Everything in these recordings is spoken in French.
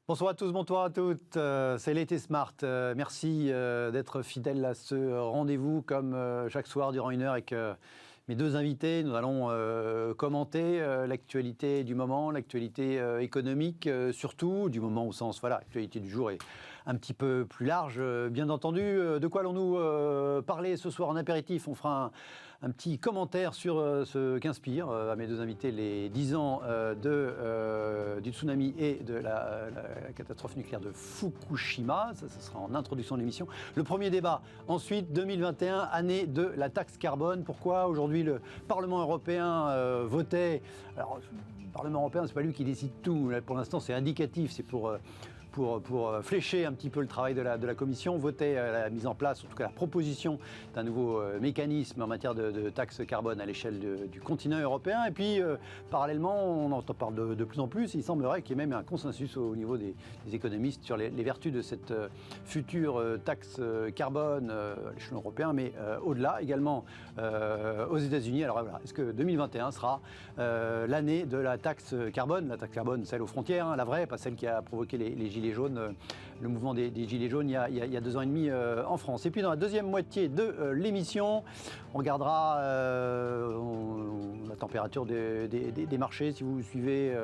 Bonsoir à tous, bonsoir à toutes. C'est l'été Smart. Merci d'être fidèles à ce rendez-vous comme chaque soir durant une heure avec mes deux invités. Nous allons commenter l'actualité du moment, l'actualité économique surtout, du moment au sens, voilà, l'actualité du jour est un petit peu plus large, bien entendu. De quoi allons-nous parler ce soir en apéritif? On fera un petit commentaire sur ce qu'inspire à mes deux invités les 10 ans du tsunami et de la catastrophe nucléaire de Fukushima. Ça sera en introduction de l'émission. Le premier débat, ensuite 2021, année de la taxe carbone. Pourquoi aujourd'hui le Parlement européen votait? Alors, le Parlement européen, c'est pas lui qui décide tout. Là, pour l'instant, c'est indicatif. C'est pour flécher un petit peu le travail de la Commission, voter la mise en place, en tout cas la proposition d'un nouveau mécanisme en matière de taxe carbone à l'échelle du continent européen. Et puis, parallèlement, on en parle de plus en plus. Il semblerait qu'il y ait même un consensus au niveau des économistes sur les vertus de cette future taxe carbone à l'échelon européen, mais au-delà également aux États-Unis. Alors voilà, est-ce que 2021 sera l'année de la taxe carbone, celle aux frontières, hein, la vraie, pas celle qui a provoqué les gilets jaunes, le mouvement des gilets jaunes il y a 2 ans et demi en France. Et puis dans la deuxième moitié de l'émission, on regardera la température des marchés. Si vous suivez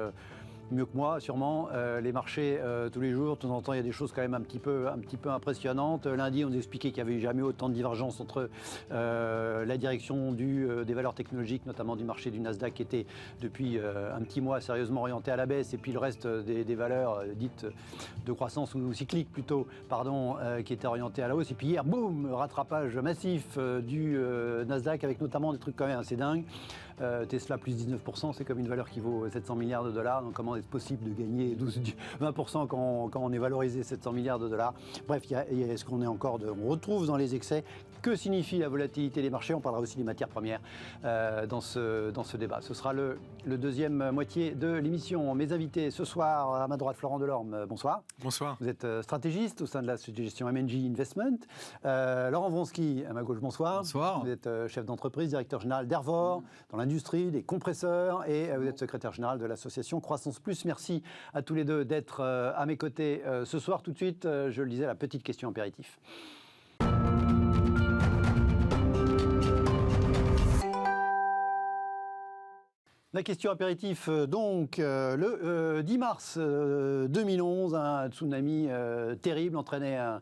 mieux que moi, sûrement, les marchés tous les jours. De temps en temps, il y a des choses quand même un petit peu impressionnantes. Lundi, on nous expliquait qu'il n'y avait jamais autant de divergences entre la direction des valeurs technologiques, notamment du marché du Nasdaq, qui était depuis un petit mois sérieusement orienté à la baisse, et puis le reste des valeurs dites de croissance ou cycliques plutôt, qui étaient orientées à la hausse. Et puis hier, boum, rattrapage massif du Nasdaq, avec notamment des trucs quand même assez dingues. Tesla plus 19%, c'est comme une valeur qui vaut 700 milliards de dollars. Donc comment est-ce possible de gagner 20% quand on est valorisé 700 milliards de dollars? Bref, est-ce qu'on est encore on retrouve dans les excès? Que signifie la volatilité des marchés? On parlera aussi des matières premières dans ce débat. Ce sera le deuxième moitié de l'émission. Mes invités ce soir, à ma droite, Florent Delorme, bonsoir. Bonsoir. Vous êtes stratégiste au sein de la gestion M&G Investment. Laurent Vronsky, à ma gauche, bonsoir. Bonsoir. Vous êtes chef d'entreprise, directeur général d'Ervor, dans l'industrie des compresseurs, et vous êtes secrétaire général de l'association Croissance Plus. Merci à tous les deux d'être à mes côtés ce soir. Tout de suite, je le disais, la petite question impératif. La question apéritif, donc, le 10 mars 2011, un tsunami terrible entraînait un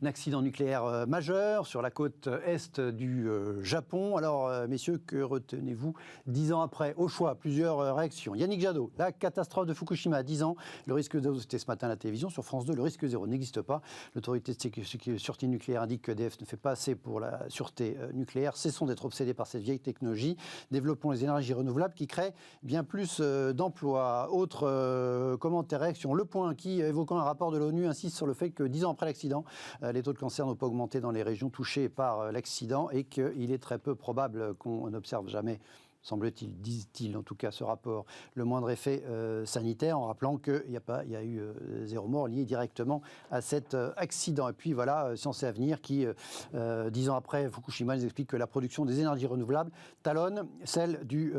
accident nucléaire majeur sur la côte est du Japon. Alors, messieurs, que retenez-vous 10 ans après? Au choix, plusieurs réactions. Yannick Jadot, la catastrophe de Fukushima, 10 ans, le risque zéro, c'était ce matin à la télévision, sur France 2, le risque zéro n'existe pas. L'autorité de sûreté nucléaire indique que EDF ne fait pas assez pour la sûreté nucléaire. Cessons d'être obsédés par cette vieille technologie. Développons les énergies renouvelables qui créent bien plus d'emplois. Autre commentaire, réaction. Le Point, qui, évoquant un rapport de l'ONU, insiste sur le fait que 10 ans après l'accident, les taux de cancer n'ont pas augmenté dans les régions touchées par l'accident et qu'il est très peu probable qu'on n'observe jamais, semble-t-il, disent-ils en tout cas ce rapport, le moindre effet sanitaire, en rappelant qu'il y a eu 0 mort lié directement à cet accident. Et puis voilà, Science et Avenir qui, 10 ans après Fukushima, nous explique que la production des énergies renouvelables talonne celle du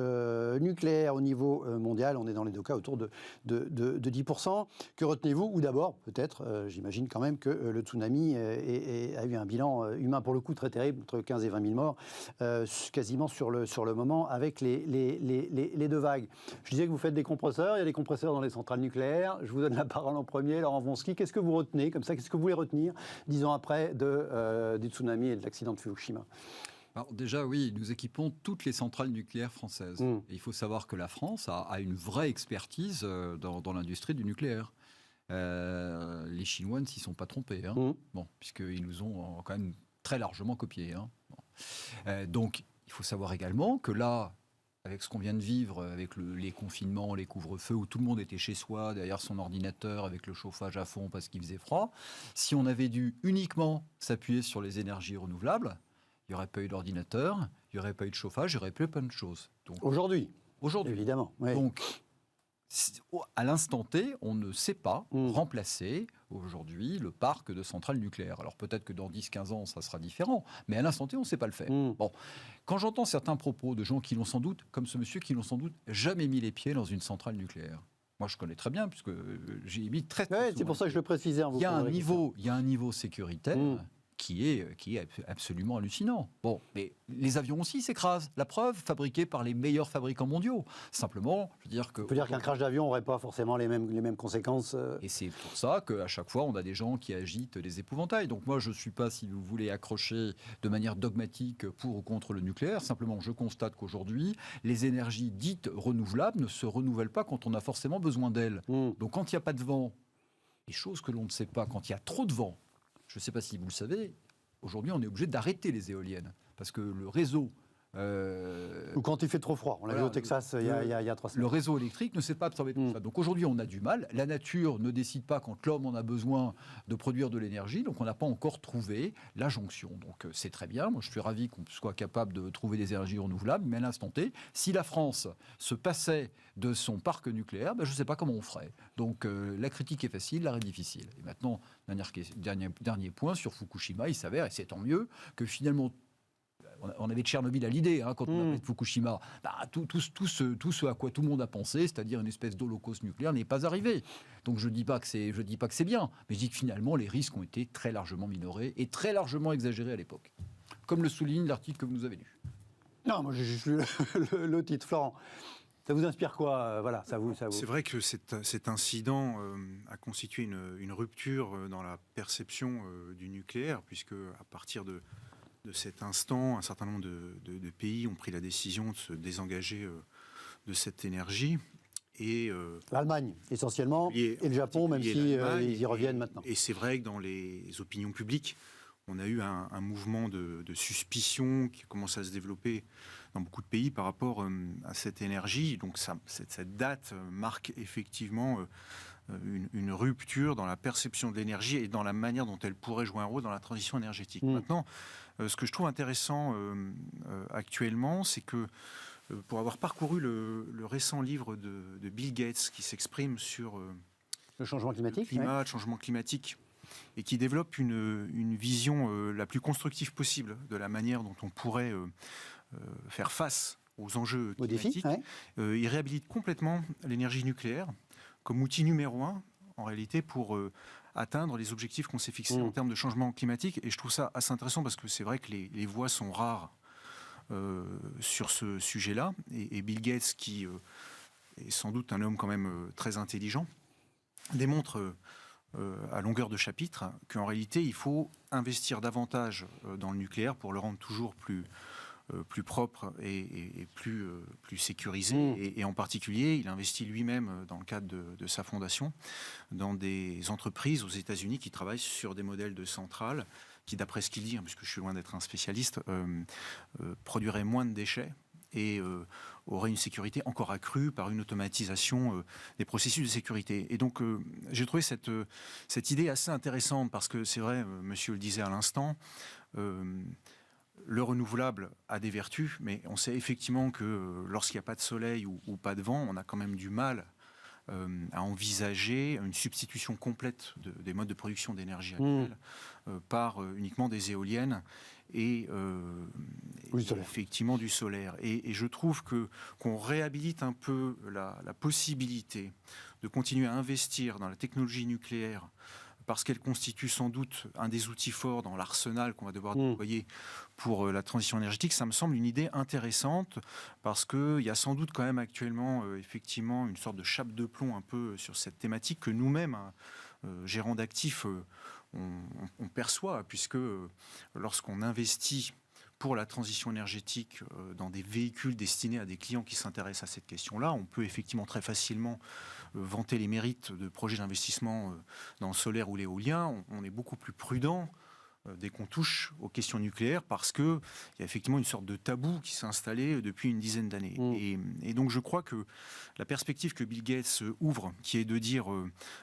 nucléaire au niveau mondial. On est dans les deux cas autour de 10%. Que retenez-vous? Ou d'abord, peut-être, j'imagine quand même que le tsunami a eu un bilan humain pour le coup très terrible, entre 15 et 20 000 morts, quasiment sur le moment, avec les deux vagues. Je disais que vous faites des compresseurs, il y a des compresseurs dans les centrales nucléaires. Je vous donne la parole en premier, Laurent Vronsky. Qu'est-ce que vous retenez comme ça? Qu'est-ce que vous voulez retenir 10 ans après du tsunami et de l'accident de Fukushima? Alors déjà, oui, nous équipons toutes les centrales nucléaires françaises. Et il faut savoir que la France a une vraie expertise dans l'industrie du nucléaire. Les Chinois ne s'y sont pas trompés, hein. Bon, puisqu'ils nous ont quand même très largement copiés, hein. Bon. Donc, il faut savoir également que là, avec ce qu'on vient de vivre, avec les confinements, les couvre-feux, où tout le monde était chez soi, derrière son ordinateur, avec le chauffage à fond parce qu'il faisait froid, si on avait dû uniquement s'appuyer sur les énergies renouvelables, il n'y aurait pas eu d'ordinateur, il n'y aurait pas eu de chauffage, il n'y aurait pas eu plein de choses. Aujourd'hui, évidemment. Oui. Donc, à l'instant T, on ne sait pas remplacer aujourd'hui le parc de centrales nucléaires. Alors peut-être que dans 10-15 ans, ça sera différent, mais à l'instant T, on ne sait pas le faire. Bon. Quand j'entends certains propos de gens qui l'ont sans doute, comme ce monsieur, qui n'ont sans doute jamais mis les pieds dans une centrale nucléaire, Moi, je connais très bien, puisque j'y mis très souvent. C'est pour ça que je le précisais. Il y a un niveau sécuritaire qui est absolument hallucinant. Bon, mais les avions aussi s'écrasent. La preuve, fabriqués par les meilleurs fabricants mondiaux. Simplement, je veux dire que... On peut dire qu'un crash d'avion n'aurait pas forcément les mêmes conséquences. Et c'est pour ça qu'à chaque fois, on a des gens qui agitent des épouvantails. Donc moi, je ne suis pas, si vous voulez, accroché de manière dogmatique pour ou contre le nucléaire. Simplement, je constate qu'aujourd'hui, les énergies dites renouvelables ne se renouvellent pas quand on a forcément besoin d'elles. Donc quand il n'y a pas de vent, les choses que l'on ne sait pas, quand il y a trop de vent, je ne sais pas si vous le savez, aujourd'hui, on est obligé d'arrêter les éoliennes parce que le réseau... Ou quand il fait trop froid. On l'a vu au Texas il y a 3 semaines. Le réseau électrique ne sait pas absorber tout ça. Donc aujourd'hui, on a du mal. La nature ne décide pas quand l'homme en a besoin de produire de l'énergie. Donc on n'a pas encore trouvé la jonction. Donc c'est très bien. Moi, je suis ravi qu'on soit capable de trouver des énergies renouvelables. Mais à l'instant T, si la France se passait de son parc nucléaire, je ne sais pas comment on ferait. Donc la critique est facile, l'arrêt difficile. Et maintenant, dernier point sur Fukushima, il s'avère, et c'est tant mieux, que finalement, on avait Tchernobyl à l'idée quand on a parlé de Fukushima. Tout ce à quoi tout le monde a pensé, c'est-à-dire une espèce d'holocauste nucléaire, n'est pas arrivé. Donc je dis pas que c'est bien, mais je dis que finalement les risques ont été très largement minorés et très largement exagérés à l'époque, comme le souligne l'article que vous nous avez lu. Non, moi j'ai juste lu le titre, Florent. Ça vous inspire quoi voilà, ça vous... C'est vrai que cet incident a constitué une rupture dans la perception du nucléaire, puisque à partir de cet instant, un certain nombre de pays ont pris la décision de se désengager de cette énergie. Et l'Allemagne, essentiellement, et le Japon, même si ils y reviennent maintenant. Et c'est vrai que dans les opinions publiques, on a eu un mouvement de suspicion qui commence à se développer dans beaucoup de pays par rapport à cette énergie. Donc cette date marque effectivement une rupture dans la perception de l'énergie et dans la manière dont elle pourrait jouer un rôle dans la transition énergétique. Maintenant, ce que je trouve intéressant actuellement, c'est que pour avoir parcouru le récent livre de Bill Gates qui s'exprime sur le changement climatique, le changement climatique, et qui développe une vision la plus constructive possible de la manière dont on pourrait faire face aux enjeux climatiques, il réhabilite complètement l'énergie nucléaire comme outil numéro 1, en réalité, pour atteindre les objectifs qu'on s'est fixés en termes de changement climatique. Et je trouve ça assez intéressant parce que c'est vrai que les voix sont rares sur ce sujet-là. Et Bill Gates, qui est sans doute un homme quand même très intelligent, démontre à longueur de chapitre qu'en réalité, il faut investir davantage dans le nucléaire pour le rendre toujours plus propre et plus sécurisé. Et en particulier, il investit lui-même, dans le cadre de sa fondation, dans des entreprises aux États-Unis qui travaillent sur des modèles de centrales qui, d'après ce qu'il dit, puisque je suis loin d'être un spécialiste, produiraient moins de déchets et aurait une sécurité encore accrue par une automatisation des processus de sécurité. Et donc, j'ai trouvé cette idée assez intéressante parce que c'est vrai, monsieur le disait à l'instant, le renouvelable a des vertus, mais on sait effectivement que lorsqu'il n'y a pas de soleil ou pas de vent, on a quand même du mal à envisager une substitution complète des modes de production d'énergie actuels par uniquement des éoliennes et effectivement du solaire. Et je trouve qu'on réhabilite un peu la possibilité de continuer à investir dans la technologie nucléaire parce qu'elle constitue sans doute un des outils forts dans l'arsenal qu'on va devoir déployer pour la transition énergétique. Ça me semble une idée intéressante parce qu'il y a sans doute quand même actuellement effectivement une sorte de chape de plomb un peu sur cette thématique que nous-mêmes, gérants d'actifs, on perçoit, puisque lorsqu'on investit pour la transition énergétique dans des véhicules destinés à des clients qui s'intéressent à cette question-là, on peut effectivement très facilement vanter les mérites de projets d'investissement dans le solaire ou l'éolien. On est beaucoup plus prudent dès qu'on touche aux questions nucléaires parce qu'il y a effectivement une sorte de tabou qui s'est installé depuis une dizaine d'années. Et donc je crois que la perspective que Bill Gates ouvre, qui est de dire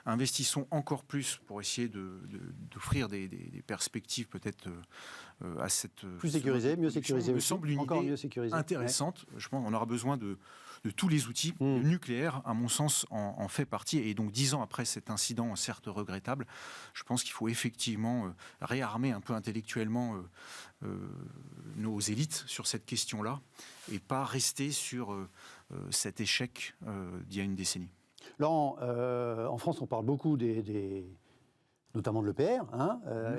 investissons encore plus pour essayer d'offrir des perspectives peut-être à cette... Plus sécurisée, mieux sécurisée. Me semble une encore idée mieux sécurisée. Intéressante. Ouais. Je pense qu'on aura besoin de tous les outils. Le nucléaire, à mon sens, en fait partie. Et donc 10 ans après cet incident, certes regrettable, je pense qu'il faut effectivement réarmer un peu intellectuellement nos élites sur cette question-là et pas rester sur cet échec d'il y a une décennie. Laurent, en France, on parle beaucoup notamment de l'EPR,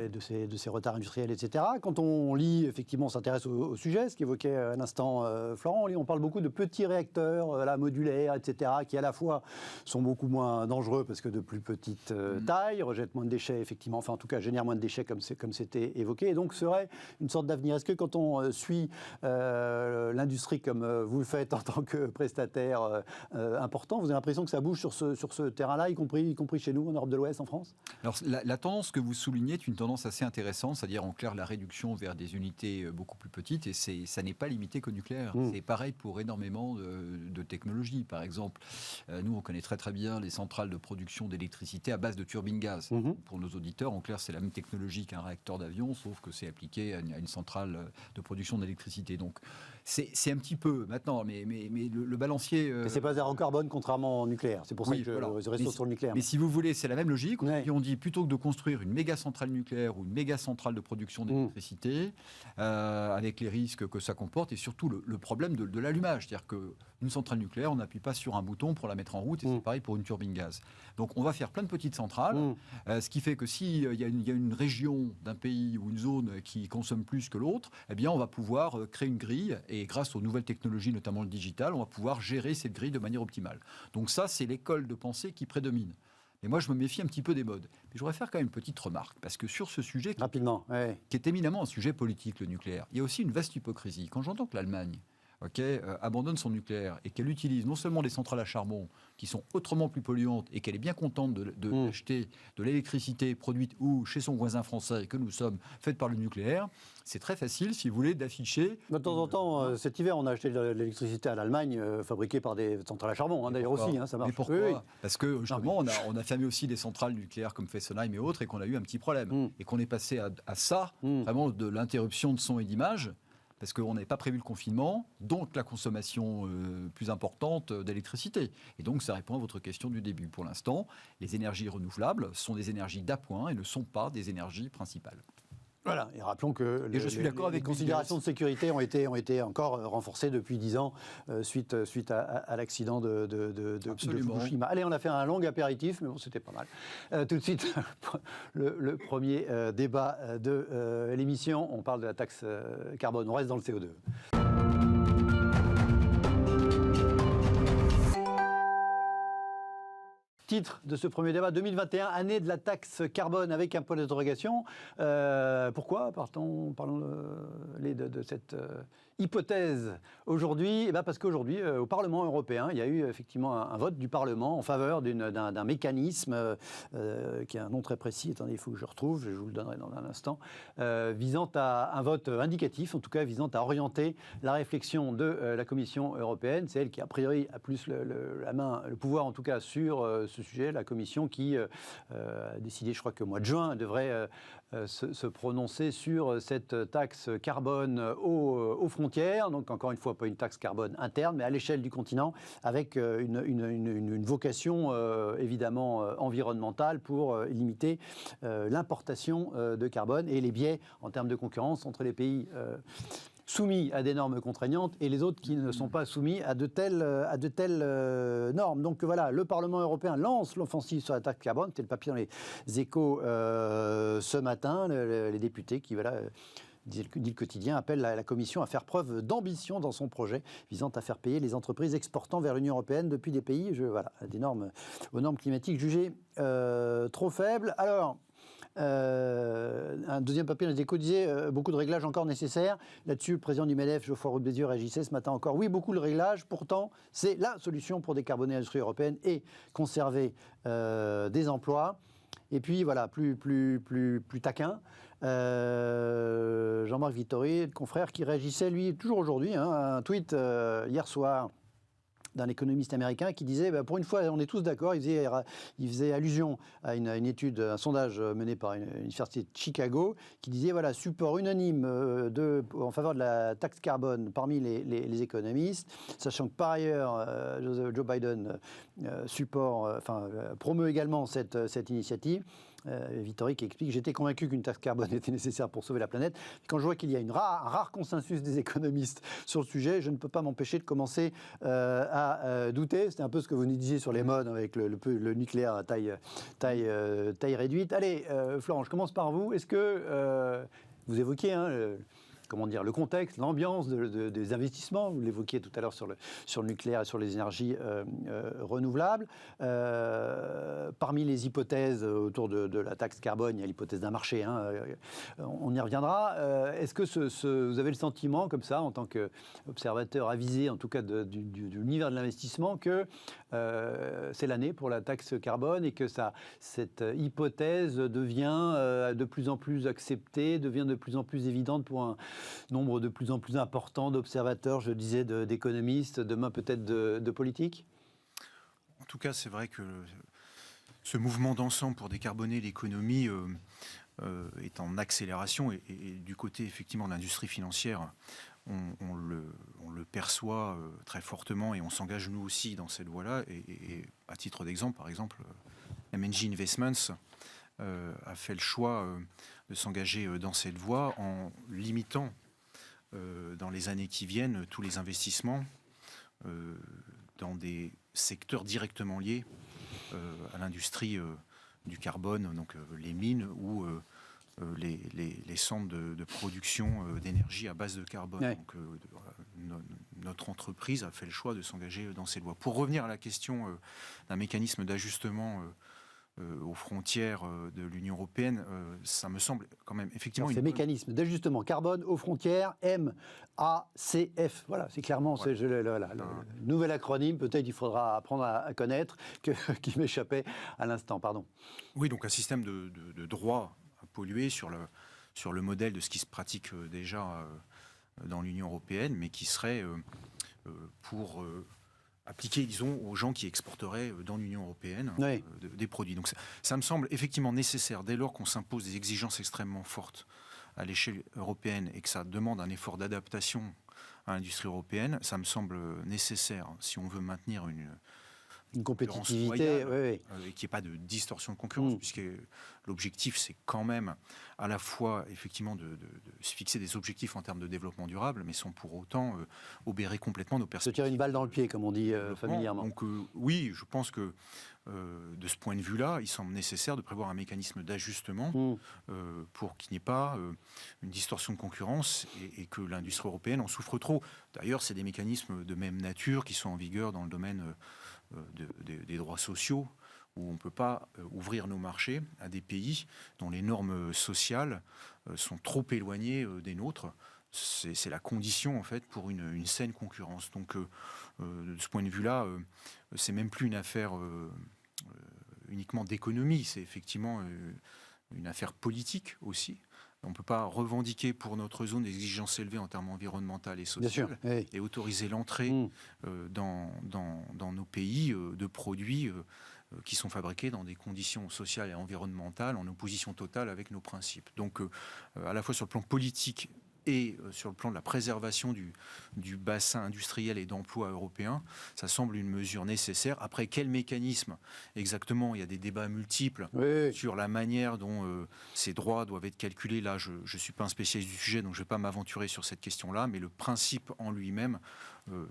et de ses retards industriels, etc. Quand on lit, effectivement, on s'intéresse au sujet, ce qu'évoquait à l'instant Florent, on parle beaucoup de petits réacteurs modulaires, etc., qui à la fois sont beaucoup moins dangereux parce que de plus petite taille, rejettent moins de déchets, effectivement, enfin en tout cas génèrent moins de déchets comme c'était évoqué, et donc serait une sorte d'avenir. Est-ce que quand on suit l'industrie comme vous le faites en tant que prestataire important, vous avez l'impression que ça bouge sur ce terrain-là, y compris chez nous, en Europe de l'Ouest, en France? Alors, la tendance que vous soulignez est une tendance assez intéressante, c'est-à-dire en clair la réduction vers des unités beaucoup plus petites, et ça n'est pas limité qu'au nucléaire. C'est pareil pour énormément de technologies. Par exemple, nous on connaît très bien les centrales de production d'électricité à base de turbines gaz. Pour nos auditeurs, en clair c'est la même technologie qu'un réacteur d'avion, sauf que c'est appliqué à une centrale de production d'électricité. Donc c'est un petit peu maintenant, mais le balancier... c'est pas zéro carbone contrairement au nucléaire, c'est pour ça que je reste sur le nucléaire. Mais si vous voulez, c'est la même logique. On dit plutôt que de construire une méga centrale nucléaire ou une méga centrale de production d'électricité, avec les risques que ça comporte et surtout le problème de l'allumage. C'est-à-dire qu'une centrale nucléaire, on n'appuie pas sur un bouton pour la mettre en route, et c'est pareil pour une turbine gaz. Donc on va faire plein de petites centrales, ce qui fait que s'il y a une région d'un pays ou une zone qui consomme plus que l'autre, eh bien on va pouvoir créer une grille, et grâce aux nouvelles technologies, notamment le digital, on va pouvoir gérer cette grille de manière optimale. Donc ça, c'est l'école de pensée qui prédomine. Et moi, je me méfie un petit peu des modes. Mais je voudrais faire quand même une petite remarque, parce que sur ce sujet, qui est éminemment un sujet politique, le nucléaire, il y a aussi une vaste hypocrisie. Quand j'entends que l'Allemagne abandonne son nucléaire et qu'elle utilise non seulement des centrales à charbon qui sont autrement plus polluantes, et qu'elle est bien contente d'acheter de l'électricité produite ou chez son voisin français, que nous sommes, faite par le nucléaire, c'est très facile, si vous voulez, d'afficher... De temps en temps, cet hiver, on a acheté de l'électricité à l'Allemagne, fabriquée par des centrales à charbon, d'ailleurs aussi, ça marche. Mais pourquoi ? Parce que justement, on a fermé aussi des centrales nucléaires comme Fessenheim et autres, et qu'on a eu un petit problème. Et qu'on est passé à ça, vraiment de l'interruption de son et d'image, parce qu'on n'avait pas prévu le confinement, donc la consommation plus importante d'électricité. Et donc ça répond à votre question du début. Pour l'instant, les énergies renouvelables sont des énergies d'appoint et ne sont pas des énergies principales. Voilà, et rappelons que les considérations de sécurité ont été encore renforcées depuis 10 ans suite à l'accident de Fukushima. Allez, on a fait un long apéritif, mais bon, c'était pas mal. Tout de suite, le premier débat de l'émission, on parle de la taxe carbone, on reste dans le CO2. Titre de ce premier débat, 2021, année de la taxe carbone avec un point d'interrogation. Pourquoi parlons de cette hypothèse aujourd'hui? Parce qu'aujourd'hui, au Parlement européen, il y a eu effectivement un vote du Parlement en faveur d'un mécanisme qui a un nom très précis. Attendez, il faut que je retrouve, je vous le donnerai dans un instant, visant à un vote indicatif, en tout cas visant à orienter la réflexion de la Commission européenne. C'est elle qui, a priori, a plus le pouvoir, en tout cas, sur ce sujet. La Commission qui a décidé, je crois qu'au mois de juin, devrait se prononcer sur cette taxe carbone aux frontières. Donc, encore une fois, pas une taxe carbone interne, mais à l'échelle du continent, avec une vocation évidemment environnementale pour limiter l'importation de carbone et les biais en termes de concurrence entre les pays soumis à des normes contraignantes et les autres qui ne sont pas soumis à de telles normes. Donc voilà, le Parlement européen lance l'offensive sur la taxe carbone. C'était le papier dans les Échos ce matin. Les députés qui, dit le quotidien, appellent la Commission à faire preuve d'ambition dans son projet visant à faire payer les entreprises exportant vers l'Union européenne depuis des pays aux normes climatiques jugées trop faibles. Alors, un deuxième papier dans les Échos disait beaucoup de réglages encore nécessaires. Là-dessus, le président du MEDEF, Geoffroy Roux de Bézieux, réagissait ce matin encore. Oui, beaucoup de réglages. Pourtant, c'est la solution pour décarboner l'industrie européenne et conserver des emplois. Et puis, voilà, plus taquin. Jean-Marc Vittori, le confrère, qui réagissait, lui, toujours aujourd'hui, à un tweet hier soir d'un économiste américain qui disait, pour une fois, on est tous d'accord, il faisait allusion à une étude, un sondage mené par une université de Chicago, qui disait, support unanime en faveur de la taxe carbone parmi les économistes, sachant que par ailleurs, Joe Biden promeut également cette initiative. Vittori qui explique « J'étais convaincu qu'une taxe carbone était nécessaire pour sauver la planète. Quand je vois qu'il y a un rare consensus des économistes sur le sujet, je ne peux pas m'empêcher de commencer à douter. » C'était un peu ce que vous nous disiez sur les modes avec le nucléaire à taille réduite. Allez, Florent, je commence par vous. Est-ce que vous évoquiez le contexte, l'ambiance des investissements, vous l'évoquiez tout à l'heure sur le nucléaire et sur les énergies renouvelables. Parmi les hypothèses autour de la taxe carbone, il y a l'hypothèse d'un marché, on y reviendra. Est-ce que vous avez le sentiment, comme ça, en tant qu'observateur avisé, en tout cas de l'univers de l'investissement, que c'est l'année pour la taxe carbone et que cette hypothèse devient de plus en plus acceptée, devient de plus en plus évidente pour un nombre de plus en plus important d'observateurs, je disais, d'économistes, demain peut-être de politiques? En tout cas, c'est vrai que ce mouvement d'ensemble pour décarboner l'économie est en accélération et du côté effectivement de l'industrie financière, on le perçoit très fortement et on s'engage nous aussi dans cette voie-là. Et à titre d'exemple, par exemple, M&G Investments a fait le choix de s'engager dans cette voie en limitant dans les années qui viennent tous les investissements dans des secteurs directement liés à l'industrie du carbone, donc les mines ou les centres de production d'énergie à base de carbone. Ouais. Donc, notre entreprise a fait le choix de s'engager dans ces voies. Pour revenir à la question d'un mécanisme d'ajustement aux frontières de l'Union européenne, ça me semble quand même effectivement... Ces mécanismes d'ajustement carbone aux frontières, MACF. Voilà, c'est clairement le nouvel acronyme, peut-être il faudra apprendre à connaître, qui m'échappait à l'instant, pardon. Oui, donc un système de droit à polluer sur le modèle de ce qui se pratique déjà dans l'Union européenne, mais qui serait pour... appliqué, disons, aux gens qui exporteraient dans l'Union européenne des produits. Donc ça me semble effectivement nécessaire, dès lors qu'on s'impose des exigences extrêmement fortes à l'échelle européenne et que ça demande un effort d'adaptation à l'industrie européenne, ça me semble nécessaire si on veut maintenir une compétitivité, et qu'il n'y ait pas de distorsion de concurrence, puisque l'objectif, c'est quand même à la fois, effectivement, de se fixer des objectifs en termes de développement durable, mais sans pour autant obérer complètement nos perspectives. Se tirer une balle dans le pied, comme on dit familièrement. Donc oui, je pense que de ce point de vue-là, il semble nécessaire de prévoir un mécanisme d'ajustement pour qu'il n'y ait pas une distorsion de concurrence et que l'industrie européenne en souffre trop. D'ailleurs, c'est des mécanismes de même nature qui sont en vigueur dans le domaine des droits sociaux, où on ne peut pas ouvrir nos marchés à des pays dont les normes sociales sont trop éloignées des nôtres. C'est la condition, en fait, pour une saine concurrence. Donc, de ce point de vue-là, c'est même plus une affaire uniquement d'économie, c'est effectivement une affaire politique aussi. On ne peut pas revendiquer pour notre zone des exigences élevées en termes environnementaux et sociaux et autoriser l'entrée dans nos pays de produits qui sont fabriqués dans des conditions sociales et environnementales en opposition totale avec nos principes. Donc, à la fois sur le plan politique et sur le plan de la préservation du bassin industriel et d'emploi européen, ça semble une mesure nécessaire. Après, quel mécanisme exactement? Il y a des débats multiples sur la manière dont ces droits doivent être calculés. Là, je ne suis pas un spécialiste du sujet, donc je ne vais pas m'aventurer sur cette question-là, mais le principe en lui-même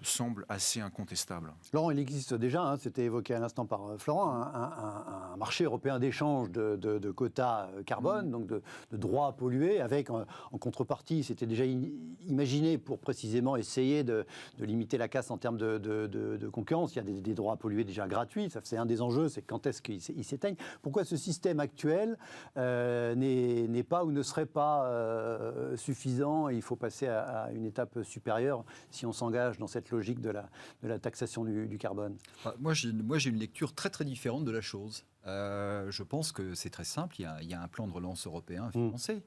semble assez incontestable. Laurent, il existe déjà, c'était évoqué à l'instant par Florent, un marché européen d'échange de quotas carbone, donc de droits à polluer, avec en contrepartie, c'était déjà imaginé pour précisément essayer de limiter la casse en termes de concurrence. Il y a des droits à polluer déjà gratuits, c'est un des enjeux, c'est quand est-ce qu'ils s'éteignent. Pourquoi ce système actuel n'est pas ou ne serait pas suffisant et il faut passer à une étape supérieure si on s'engage dans cette logique de la taxation du carbone? Moi, j'ai une lecture très très différente de la chose. Je pense que c'est très simple, il y a un plan de relance européen financé.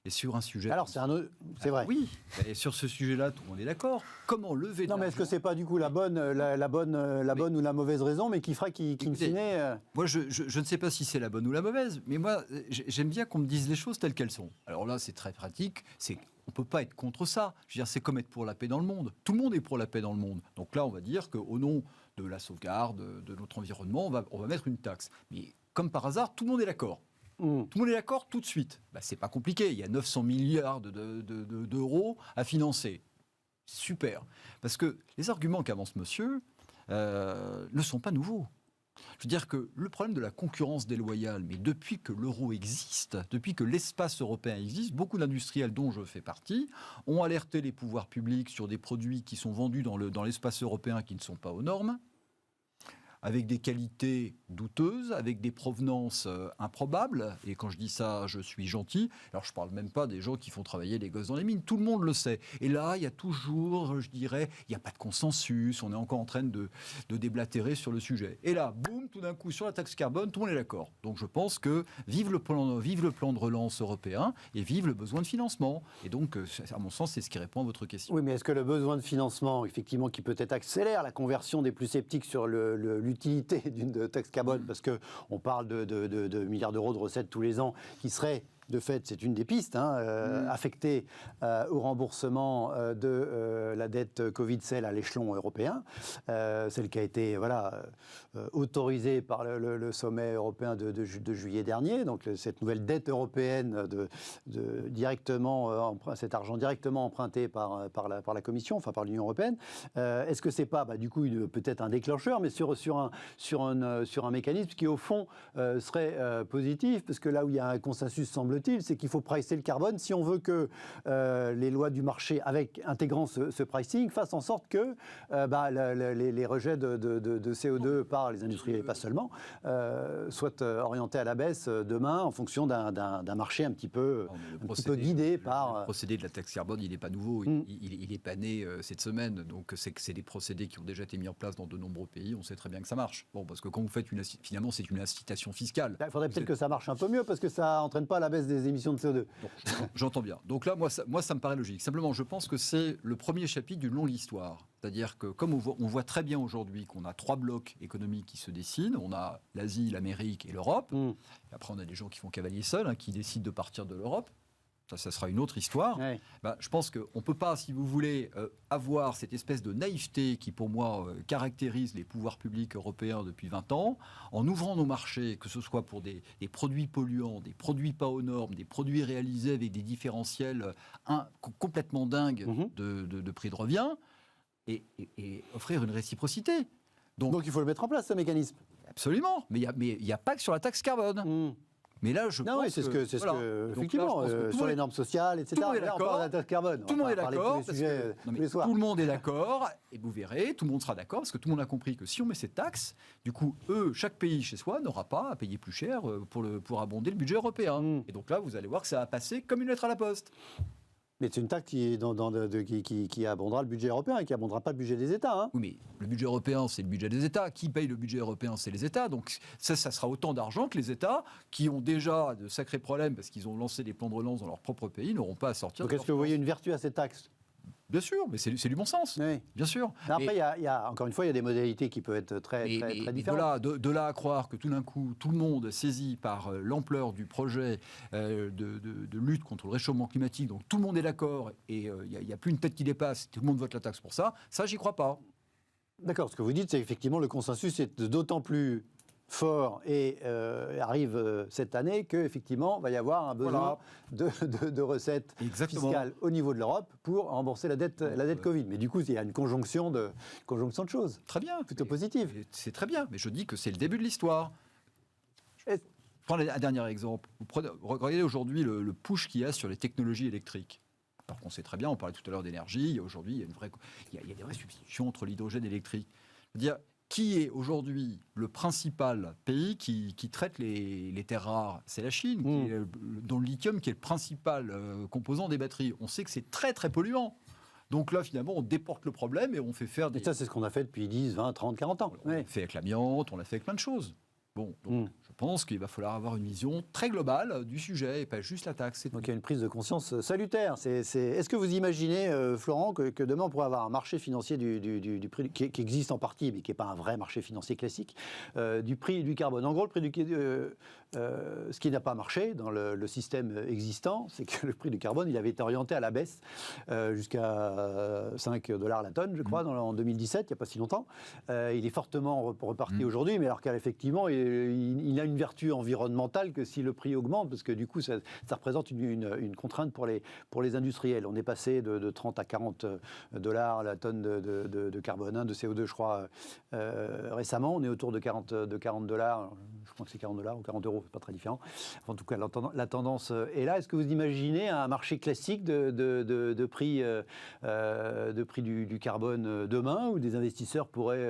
Et sur un sujet... Alors, c'est vrai. Oui, et sur ce sujet-là, tout le monde est d'accord. Comment lever de Non, mais est-ce que c'est pas du coup la bonne ou la mauvaise raison, mais qui fera in fine... Moi, je ne sais pas si c'est la bonne ou la mauvaise, mais moi, j'aime bien qu'on me dise les choses telles qu'elles sont. Alors là, c'est très pratique, on ne peut pas être contre ça. Je veux dire, c'est comme être pour la paix dans le monde. Tout le monde est pour la paix dans le monde. Donc là, on va dire qu'au nom de la sauvegarde de notre environnement, on va mettre une taxe. Mais comme par hasard, tout le monde est d'accord. Tout le monde est d'accord tout de suite. C'est pas compliqué. Il y a 900 milliards d'euros à financer. Super. Parce que les arguments qu'avance monsieur ne sont pas nouveaux. Je veux dire que le problème de la concurrence déloyale, mais depuis que l'euro existe, depuis que l'espace européen existe, beaucoup d'industriels dont je fais partie ont alerté les pouvoirs publics sur des produits qui sont vendus dans l'espace européen qui ne sont pas aux normes, avec des qualités douteuses, avec des provenances improbables. Et quand je dis ça, je suis gentil. Alors, je ne parle même pas des gens qui font travailler les gosses dans les mines. Tout le monde le sait. Et là, il y a toujours, je dirais, il n'y a pas de consensus. On est encore en train de déblatérer sur le sujet. Et là, boum, tout d'un coup, sur la taxe carbone, tout le monde est d'accord. Donc, je pense que vive le plan de relance européen et vive le besoin de financement. Et donc, à mon sens, c'est ce qui répond à votre question. Oui, mais est-ce que le besoin de financement, effectivement, qui peut-être accélère la conversion des plus sceptiques sur l'utilité d'une taxe carbone, parce qu'on parle de milliards d'euros de recettes tous les ans qui seraient, de fait, c'est une des pistes, affectée au remboursement de la dette Covid, celle à l'échelon européen, celle qui a été autorisée par le sommet européen de juillet dernier, donc cette nouvelle dette européenne cet argent directement emprunté par la Commission, enfin par l'Union européenne. Est-ce que c'est pas, du coup, peut-être un déclencheur, mais sur un mécanisme qui, au fond, serait positif, parce que là où il y a un consensus, semble-t-il, c'est qu'il faut pricer le carbone si on veut que les lois du marché, intégrant ce pricing, fassent en sorte que les rejets de CO2 par les industriels, et pas seulement, soient orientés à la baisse demain en fonction d'un marché un petit peu guidé par... Le procédé de la taxe carbone, il n'est pas nouveau, il n'est pas né cette semaine, donc c'est des procédés qui ont déjà été mis en place dans de nombreux pays, on sait très bien que ça marche. Bon, parce que quand vous faites finalement, c'est une incitation fiscale. Il faudrait peut-être que ça marche un peu mieux, parce que ça n'entraîne pas la baisse des émissions de CO2. J'entends bien. Donc là, moi, ça me paraît logique. Simplement, je pense que c'est le premier chapitre d'une longue histoire. C'est-à-dire que, comme on voit très bien aujourd'hui qu'on a 3 blocs économiques qui se dessinent, on a l'Asie, l'Amérique et l'Europe. Et après, on a des gens qui font cavalier seul, qui décident de partir de l'Europe. Ça sera une autre histoire. Ouais. Je pense qu'on ne peut pas, si vous voulez, avoir cette espèce de naïveté qui, pour moi, caractérise les pouvoirs publics européens depuis 20 ans, en ouvrant nos marchés, que ce soit pour des produits polluants, des produits pas aux normes, des produits réalisés avec des différentiels complètement dingues de prix de revient, et offrir une réciprocité. Donc il faut le mettre en place, ce mécanisme. Absolument. Mais il n'y a pas que sur la taxe carbone. Mais là, je pense c'est ce que effectivement, sur les normes sociales, etc. Tout le monde est d'accord. Tout le monde est d'accord. Tout le monde est d'accord, et vous verrez, tout le monde sera d'accord, parce que tout le monde a compris que si on met cette taxe, du coup, chaque pays chez soi n'aura pas à payer plus cher pour abonder le budget européen. Et donc là, vous allez voir que ça va passer comme une lettre à la poste. Mais c'est une taxe qui abondera le budget européen et qui abondera pas le budget des États. Oui, mais le budget européen, c'est le budget des États. Qui paye le budget européen, c'est les États. Donc ça sera autant d'argent que les États, qui ont déjà de sacrés problèmes parce qu'ils ont lancé des plans de relance dans leur propre pays, n'auront pas à sortir. Donc est-ce que vous voyez une vertu à cette taxe ? Bien sûr, mais c'est du bon sens, oui. Bien sûr. Mais après, encore une fois, il y a des modalités qui peuvent être très différentes. De là à croire que tout d'un coup, tout le monde, saisi par l'ampleur du projet de lutte contre le réchauffement climatique, donc tout le monde est d'accord et il n'y a plus une tête qui dépasse, tout le monde vote la taxe pour ça, j'y crois pas. D'accord, ce que vous dites, c'est effectivement le consensus est d'autant plus fort et arrive cette année qu'effectivement, il va y avoir un besoin de recettes fiscales au niveau de l'Europe pour rembourser la dette Covid. Mais du coup, il y a une conjonction de choses. Très bien. Plutôt positive. C'est très bien, mais je dis que c'est le début de l'histoire. Je prends un dernier exemple. Regardez aujourd'hui le push qu'il y a sur les technologies électriques. Alors qu'on sait très bien, on parlait tout à l'heure d'énergie, aujourd'hui, il y a des vraies substitutions entre l'hydrogène et l'électrique. C'est-à-dire, qui est aujourd'hui le principal pays qui traite les terres rares ? C'est la Chine, dont le lithium qui est le principal composant des batteries. On sait que c'est très très polluant. Donc là, finalement, on déporte le problème et on fait faire des... Et ça, c'est ce qu'on a fait depuis 10, 20, 30, 40 ans. On l'a fait avec l'amiante, on l'a fait avec plein de choses. Bon, donc, je pense qu'il va falloir avoir une vision très globale du sujet et pas juste la taxe. Donc il y a une prise de conscience salutaire. Est-ce que vous imaginez, Florent, que demain on pourrait avoir un marché financier du prix qui existe en partie, mais qui n'est pas un vrai marché financier classique, du prix du carbone ? En gros, ce qui n'a pas marché dans le système existant, c'est que le prix du carbone, il avait été orienté à la baisse jusqu'à $5 la tonne, je crois, en 2017, il n'y a pas si longtemps. Il est fortement reparti aujourd'hui, mais alors qu'effectivement, il a une vertu environnementale que si le prix augmente, parce que du coup, ça représente une contrainte pour les industriels. On est passé de 30 à 40 $ la tonne de carbone, de CO2, je crois, récemment. On est autour de 40 $. Je crois que c'est 40 $ ou 40 €, c'est pas très différent. Enfin, en tout cas, la tendance est là. Est-ce que vous imaginez un marché classique de prix du carbone demain, où des investisseurs pourraient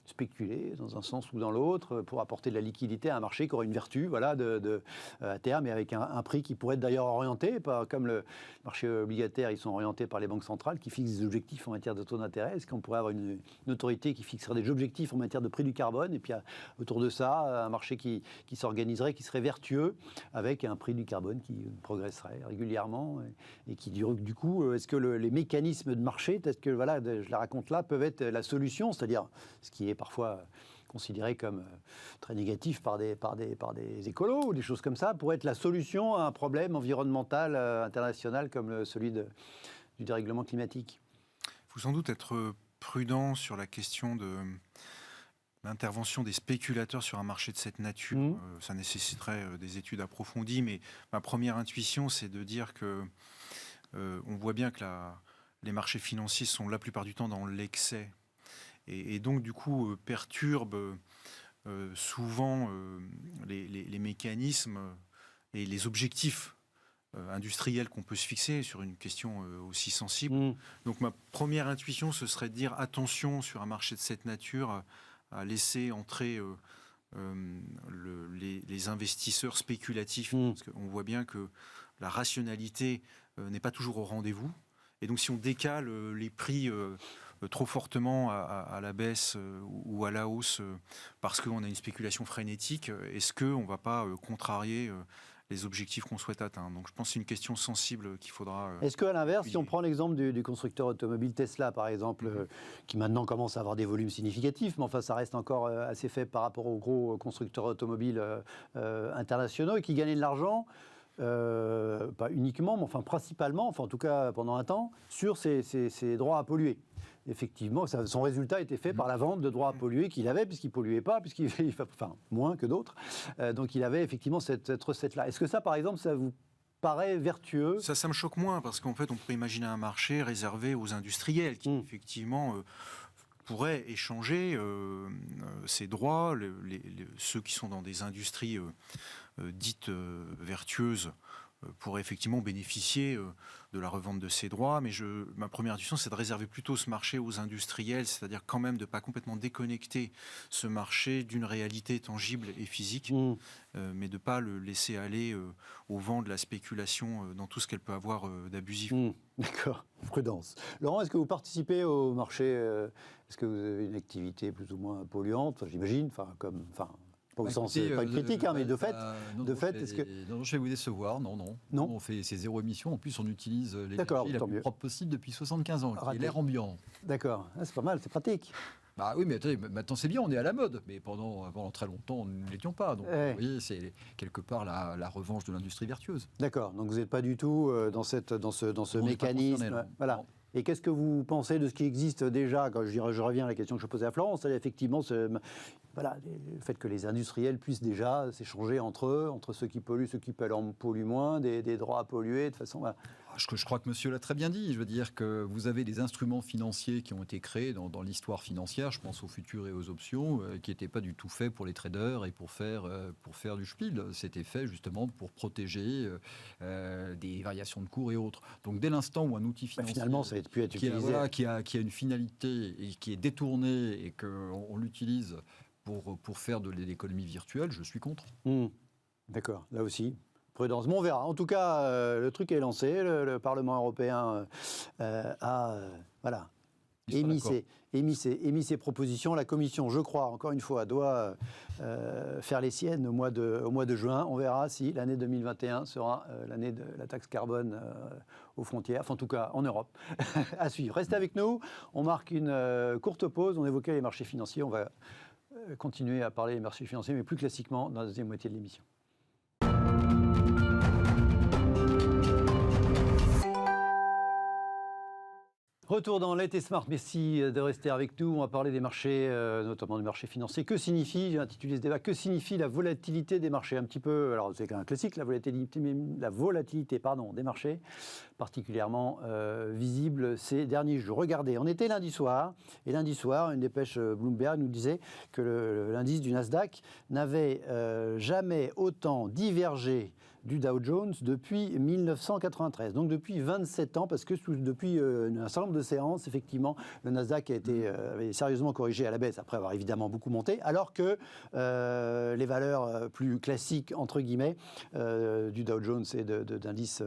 spéculer dans un sens ou dans l'autre pour apporter de la liquidité à un marché qui aurait une vertu à terme, et avec un prix qui pourrait être d'ailleurs orienté, pas comme le marché obligataire, ils sont orientés par les banques centrales qui fixent des objectifs en matière de taux d'intérêt. Est-ce qu'on pourrait avoir une autorité qui fixerait des objectifs en matière de prix du carbone, et puis autour de ça, un marché qui s'organiserait, qui serait vertueux, avec un prix du carbone qui progresserait régulièrement et qui du coup, est-ce que les mécanismes de marché, peut-être que je la raconte là, peuvent être la solution, c'est-à-dire ce qui est parfois considéré comme très négatif par des écolos ou des choses comme ça, pour être la solution à un problème environnemental international comme celui du dérèglement climatique. Il faut sans doute être prudent sur la question de l'intervention des spéculateurs sur un marché de cette nature. Ça nécessiterait des études approfondies, mais ma première intuition, c'est de dire que on voit bien que les marchés financiers sont la plupart du temps dans l'excès. Et donc, du coup, perturbe souvent les mécanismes et les objectifs industriels qu'on peut se fixer sur une question aussi sensible. Donc, ma première intuition, ce serait de dire attention sur un marché de cette nature à laisser entrer les investisseurs spéculatifs. Parce qu'on voit bien que la rationalité n'est pas toujours au rendez-vous. Et donc, si on décale les prix trop fortement à la baisse ou à la hausse parce qu'on a une spéculation frénétique, est-ce qu'on ne va pas contrarier les objectifs qu'on souhaite atteindre? Donc je pense que c'est une question sensible qu'il faudra... Est-ce qu'à l'inverse, si on prend l'exemple du constructeur automobile Tesla, par exemple, qui maintenant commence à avoir des volumes significatifs, mais enfin ça reste encore assez faible par rapport aux gros constructeurs automobiles internationaux, et qui gagnent de l'argent, pas uniquement, mais enfin principalement, enfin en tout cas pendant un temps, sur ces droits à polluer. Effectivement, son résultat était fait par la vente de droits à polluer qu'il avait, puisqu'il ne polluait pas, enfin moins que d'autres. Donc il avait effectivement cette recette-là. Est-ce que ça, par exemple, ça vous paraît vertueux? Ça me choque moins, parce qu'en fait, on pourrait imaginer un marché réservé aux industriels qui, effectivement, pourraient échanger ces droits. Ceux qui sont dans des industries dites vertueuses pourraient effectivement bénéficier de la revente de ces droits. Mais ma première intuition, c'est de réserver plutôt ce marché aux industriels, c'est-à-dire quand même de ne pas complètement déconnecter ce marché d'une réalité tangible et physique, mais de ne pas le laisser aller au vent de la spéculation dans tout ce qu'elle peut avoir d'abusif. D'accord, prudence. Laurent, est-ce que vous participez au marché Est-ce que vous avez une activité plus ou moins polluante, j'imagine, pas au sens, pas une critique, mais de fait, est-ce que... Non, je vais vous décevoir, non. On fait ces zéro émission, en plus on utilise l'énergie la plus propre possible depuis 75 ans, qui est l'air ambiant. D'accord, c'est pas mal, c'est pratique. Bah oui, mais attendez, maintenant c'est bien, on est à la mode, mais pendant très longtemps, nous ne l'étions pas. Donc, vous voyez, c'est quelque part la revanche de l'industrie vertueuse. D'accord, donc vous n'êtes pas du tout dans ce mécanisme. Voilà. Non. Et qu'est-ce que vous pensez de ce qui existe déjà? Quand je reviens à la question que je posais à Florence, c'est effectivement le fait que les industriels puissent déjà s'échanger entre eux, entre ceux qui polluent, ceux qui polluent moins, des droits à polluer, de façon... Je crois que monsieur l'a très bien dit. Je veux dire que vous avez des instruments financiers qui ont été créés dans l'histoire financière, je pense aux futurs et aux options, qui n'étaient pas du tout faits pour les traders et pour faire du spiel. C'était fait justement pour protéger des variations de cours et autres. Donc dès l'instant où un outil financier finalement, ça pu être utilisé. Qui a une finalité et qui est détourné et qu'on l'utilise pour faire de l'économie virtuelle, je suis contre. D'accord, là aussi. Prudence. Bon, on verra. En tout cas, le truc est lancé. Le Parlement européen a émis ses propositions. La Commission, je crois, encore une fois, doit faire les siennes au mois de juin. On verra si l'année 2021 sera l'année de la taxe carbone aux frontières, enfin en tout cas en Europe. À suivre. Restez avec nous. On marque une courte pause. On évoquait les marchés financiers. On va continuer à parler des marchés financiers, mais plus classiquement dans la deuxième moitié de l'émission. Retour dans Late et Smart, merci de rester avec nous. On va parler des marchés, notamment des marchés financiers. Que signifie, j'ai intitulé ce débat, que signifie la volatilité des marchés? Un petit peu, alors c'est un classique, la volatilité des marchés, particulièrement visible ces derniers jours. Regardez, on était lundi soir, et lundi soir, une dépêche Bloomberg nous disait que l'indice du Nasdaq n'avait jamais autant divergé du Dow Jones depuis 1993, donc depuis 27 ans, parce que depuis un certain nombre de séances, effectivement, le Nasdaq avait sérieusement corrigé à la baisse, après avoir évidemment beaucoup monté, alors que les valeurs plus classiques, entre guillemets, du Dow Jones et d'indices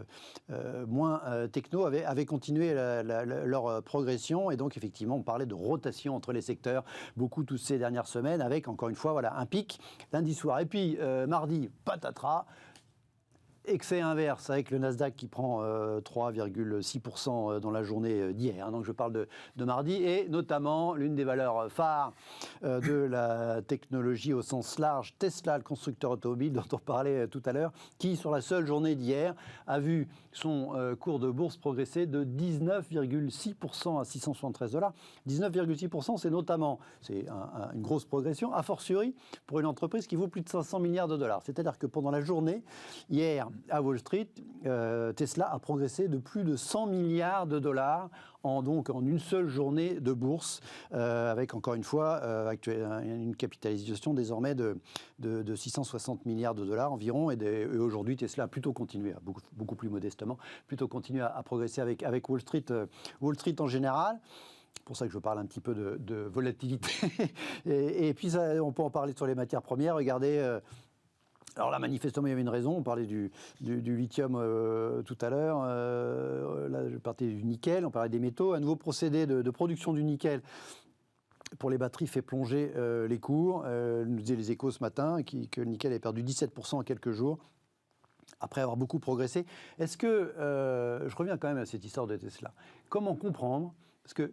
moins techno avaient continué leur progression, et donc effectivement, on parlait de rotation entre les secteurs, beaucoup toutes ces dernières semaines, avec encore une fois, voilà, un pic lundi soir. Et puis, mardi, patatras, excès inverse avec le Nasdaq qui prend 3,6% dans la journée d'hier. Donc je parle de mardi et notamment l'une des valeurs phares de la technologie au sens large, Tesla, le constructeur automobile dont on parlait tout à l'heure, qui sur la seule journée d'hier a vu son cours de bourse progresser de 19,6% à 673 $. 19,6%, c'est une grosse progression, a fortiori pour une entreprise qui vaut plus de 500 milliards de dollars. C'est-à-dire que pendant la journée, hier, à Wall Street, Tesla a progressé de plus de 100 milliards de dollars en une seule journée de bourse, avec encore une fois une capitalisation désormais de 660 milliards de dollars environ. Et aujourd'hui, Tesla a plutôt continué, beaucoup plus modestement, à progresser avec Wall Street en général. C'est pour ça que je parle un petit peu de volatilité. et puis, on peut en parler sur les matières premières. Regardez... Alors là, manifestement, il y avait une raison. On parlait du lithium tout à l'heure. Là, je parlais du nickel, on parlait des métaux. Un nouveau procédé de production du nickel pour les batteries fait plonger les cours. Nous disaient les Échos ce matin que le nickel avait perdu 17% en quelques jours, après avoir beaucoup progressé. Est-ce que... je reviens quand même à cette histoire de Tesla. Comment comprendre? Parce que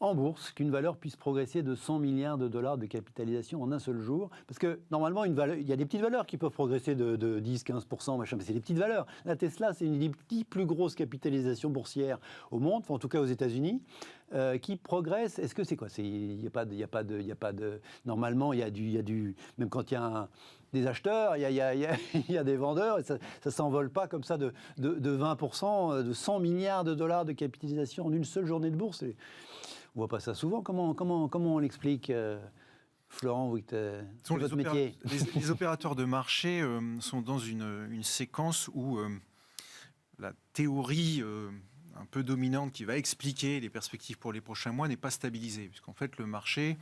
en bourse, qu'une valeur puisse progresser de 100 milliards de dollars de capitalisation en un seul jour. Parce que normalement, il y a des petites valeurs qui peuvent progresser de 10-15%, machin, mais c'est des petites valeurs. La Tesla, c'est une des plus grosses capitalisations boursières au monde, enfin, en tout cas aux États-Unis, qui progresse. Est-ce que c'est quoi? Il n'y a pas de... Normalement, il y a du... Même quand il y a des acheteurs, il y a des vendeurs, et ça ne s'envole pas comme ça de 20%, de 100 milliards de dollars de capitalisation en une seule journée de bourse. On ne voit pas ça souvent. Comment on l'explique, Florent, c'est votre métier? Les opérateurs de marché sont dans une séquence où la théorie un peu dominante qui va expliquer les perspectives pour les prochains mois n'est pas stabilisée. Puisqu'en fait, le marché,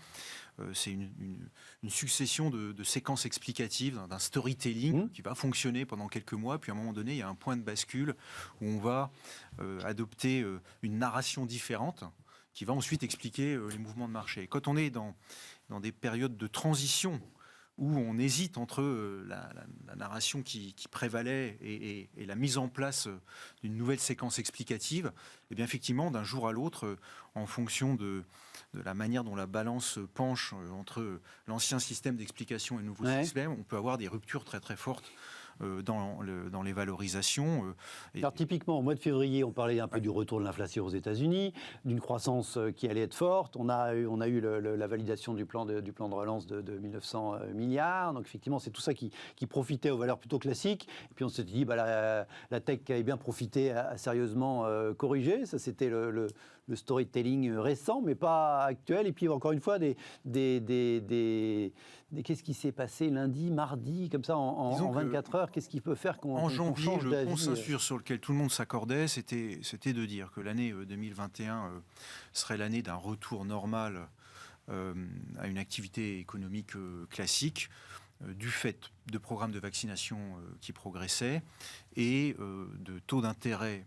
c'est une succession de séquences explicatives, d'un storytelling qui va fonctionner pendant quelques mois. Puis à un moment donné, il y a un point de bascule où on va adopter une narration différente qui va ensuite expliquer les mouvements de marché. Quand on est dans des périodes de transition où on hésite entre la narration qui prévalait et la mise en place d'une nouvelle séquence explicative, et bien effectivement, d'un jour à l'autre, en fonction de la manière dont la balance penche entre l'ancien système d'explication et le nouveau système, on peut avoir des ruptures très très fortes dans les valorisations. Alors typiquement, au mois de février, on parlait un peu du retour de l'inflation aux États-Unis, d'une croissance qui allait être forte. On a eu la validation du plan de relance de 1900 milliards. Donc effectivement, c'est tout ça qui profitait aux valeurs plutôt classiques. Et puis on s'est dit, la tech avait bien profité, a sérieusement corrigé. Ça, c'était le storytelling récent, mais pas actuel. Et puis encore une fois, qu'est-ce qui s'est passé lundi, mardi, comme ça, en 24 heures? Qu'est-ce qui peut faire qu'on change d'avis? Le consensus sur lequel tout le monde s'accordait, c'était de dire que l'année 2021 serait l'année d'un retour normal à une activité économique classique, du fait de programmes de vaccination qui progressaient et de taux d'intérêt,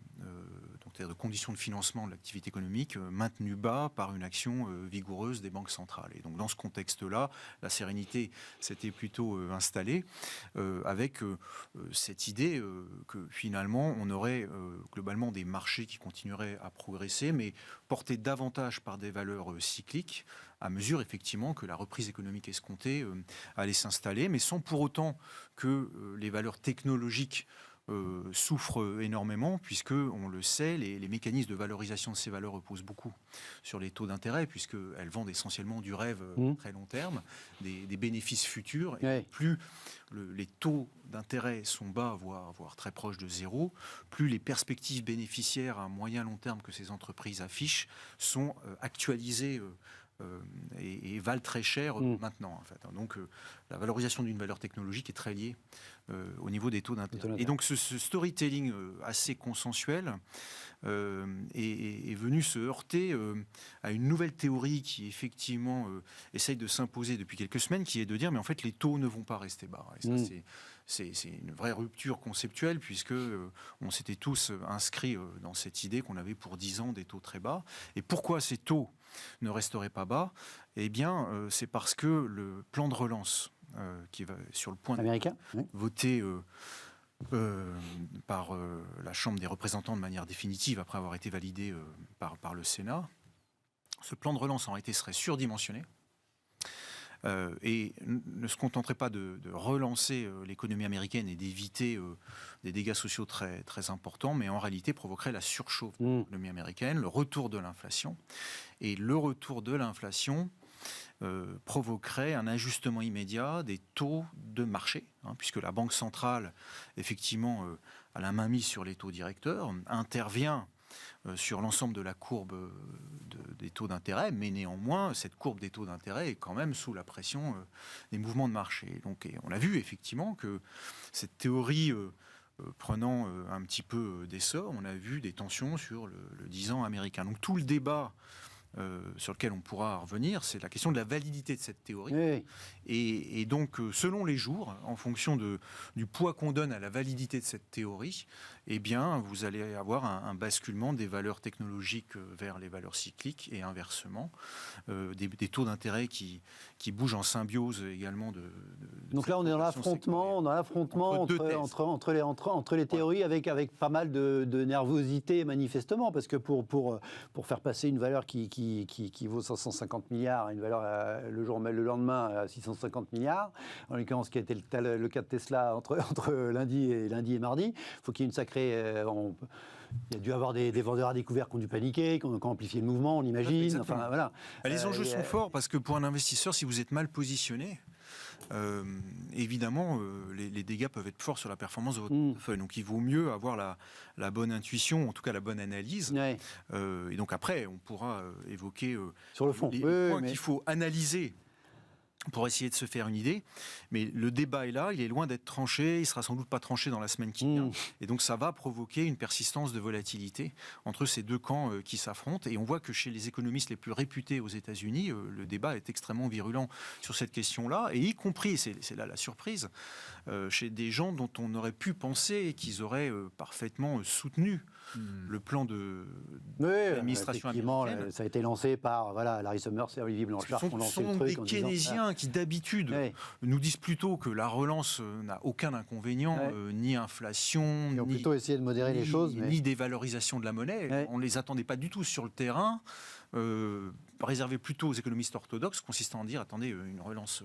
de conditions de financement de l'activité économique maintenus bas par une action vigoureuse des banques centrales. Et donc dans ce contexte-là, la sérénité s'était plutôt installée avec cette idée que finalement on aurait globalement des marchés qui continueraient à progresser, mais portés davantage par des valeurs cycliques, à mesure effectivement que la reprise économique escomptée allait s'installer, mais sans pour autant que les valeurs technologiques souffre énormément puisque, on le sait, les mécanismes de valorisation de ces valeurs reposent beaucoup sur les taux d'intérêt puisqu'elles vendent essentiellement du rêve très long terme, des bénéfices futurs. Et plus les taux d'intérêt sont bas, voire très proches de zéro, plus les perspectives bénéficiaires à moyen long terme que ces entreprises affichent sont actualisées et valent très cher maintenant. En fait. Donc la valorisation d'une valeur technologique est très liée au niveau des taux d'intérêt. Et donc ce storytelling assez consensuel est venu se heurter à une nouvelle théorie qui effectivement essaye de s'imposer depuis quelques semaines, qui est de dire mais en fait les taux ne vont pas rester bas. Et ça c'est une vraie rupture conceptuelle puisque on s'était tous inscrits dans cette idée qu'on avait pour 10 ans des taux très bas. Et pourquoi ces taux ne resteraient pas bas? Eh bien, c'est parce que le plan de relance qui va sur le point américain, voté par la Chambre des représentants de manière définitive après avoir été validé par le Sénat, ce plan de relance en réalité serait surdimensionné. Et ne se contenterait pas de relancer l'économie américaine et d'éviter des dégâts sociaux très, très importants, mais en réalité provoquerait la surchauffe de l'économie américaine, le retour de l'inflation. Et le retour de l'inflation provoquerait un ajustement immédiat des taux de marché, puisque la Banque centrale, effectivement, a la main mise sur les taux directeurs, intervient sur l'ensemble de la courbe des taux d'intérêt, mais néanmoins, cette courbe des taux d'intérêt est quand même sous la pression des mouvements de marché. Donc, on a vu effectivement que cette théorie prenant un petit peu d'essor, on a vu des tensions sur le 10 ans américain. Donc tout le débat sur lequel on pourra revenir, c'est la question de la validité de cette théorie. Oui. Et donc, selon les jours, en fonction du poids qu'on donne à la validité de cette théorie, eh bien, vous allez avoir un basculement des valeurs technologiques vers les valeurs cycliques et inversement, des taux d'intérêt qui bougent en symbiose également. Donc là, on est dans l'affrontement, entre les théories, avec pas mal de nervosité manifestement, parce que pour faire passer une valeur qui vaut 550 milliards, une valeur le lendemain à 650 milliards, en l'occurrence qui a été le cas de Tesla entre lundi et mardi, il faut qu'il y ait une sacrée... il y a dû avoir des vendeurs à découvert qui ont dû paniquer, qui ont amplifié le mouvement, on imagine. Enfin, voilà. Les enjeux sont forts parce que pour un investisseur, si vous êtes mal positionné, évidemment, les dégâts peuvent être forts sur la performance de votre portefeuille. Donc, il vaut mieux avoir la bonne intuition, en tout cas la bonne analyse. Ouais. Et donc, après, on pourra évoquer sur le fond. les points qu'il faut analyser pour essayer de se faire une idée. Mais le débat est là, il est loin d'être tranché, il sera sans doute pas tranché dans la semaine qui vient. Et donc ça va provoquer une persistance de volatilité entre ces deux camps qui s'affrontent. Et on voit que chez les économistes les plus réputés aux États-Unis, le débat est extrêmement virulent sur cette question-là, et y compris, c'est là la surprise, chez des gens dont on aurait pu penser qu'ils auraient parfaitement soutenu le plan de l'administration américaine. Ça a été lancé par Larry Summers et Olivier Blanchard qui ont lancé le truc. Des keynésiens qui d'habitude nous disent plutôt que la relance n'a aucun inconvénient, ni inflation, ils ont plutôt essayé de modérer les choses, ni dévalorisation de la monnaie. On ne les attendait pas du tout sur le terrain. Réservé plutôt aux économistes orthodoxes, consistant à dire, attendez, une relance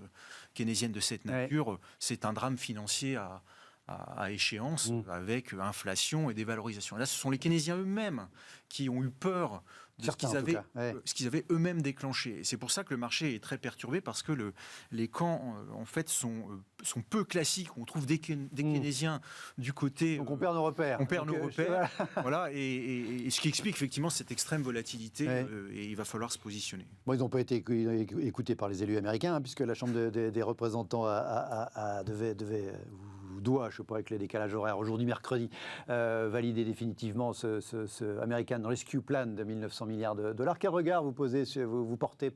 keynésienne de cette nature, c'est un drame financier à échéance, avec inflation et dévalorisation. Et là, ce sont les keynésiens eux-mêmes qui ont eu peur de ce qu'ils avaient eux-mêmes déclenché. Et c'est pour ça que le marché est très perturbé, parce que les camps, en fait, sont peu classiques. On trouve des keynésiens du côté... Donc on perd nos repères. On perd nos repères. Voilà, et ce qui explique effectivement cette extrême volatilité, et il va falloir se positionner. Bon, ils n'ont pas été écoutés par les élus américains, puisque la Chambre des représentants doit, je ne sais pas avec les décalages horaires, aujourd'hui mercredi, valider définitivement ce American Rescue Plan de 1900 milliards de dollars. Quel regard vous portez,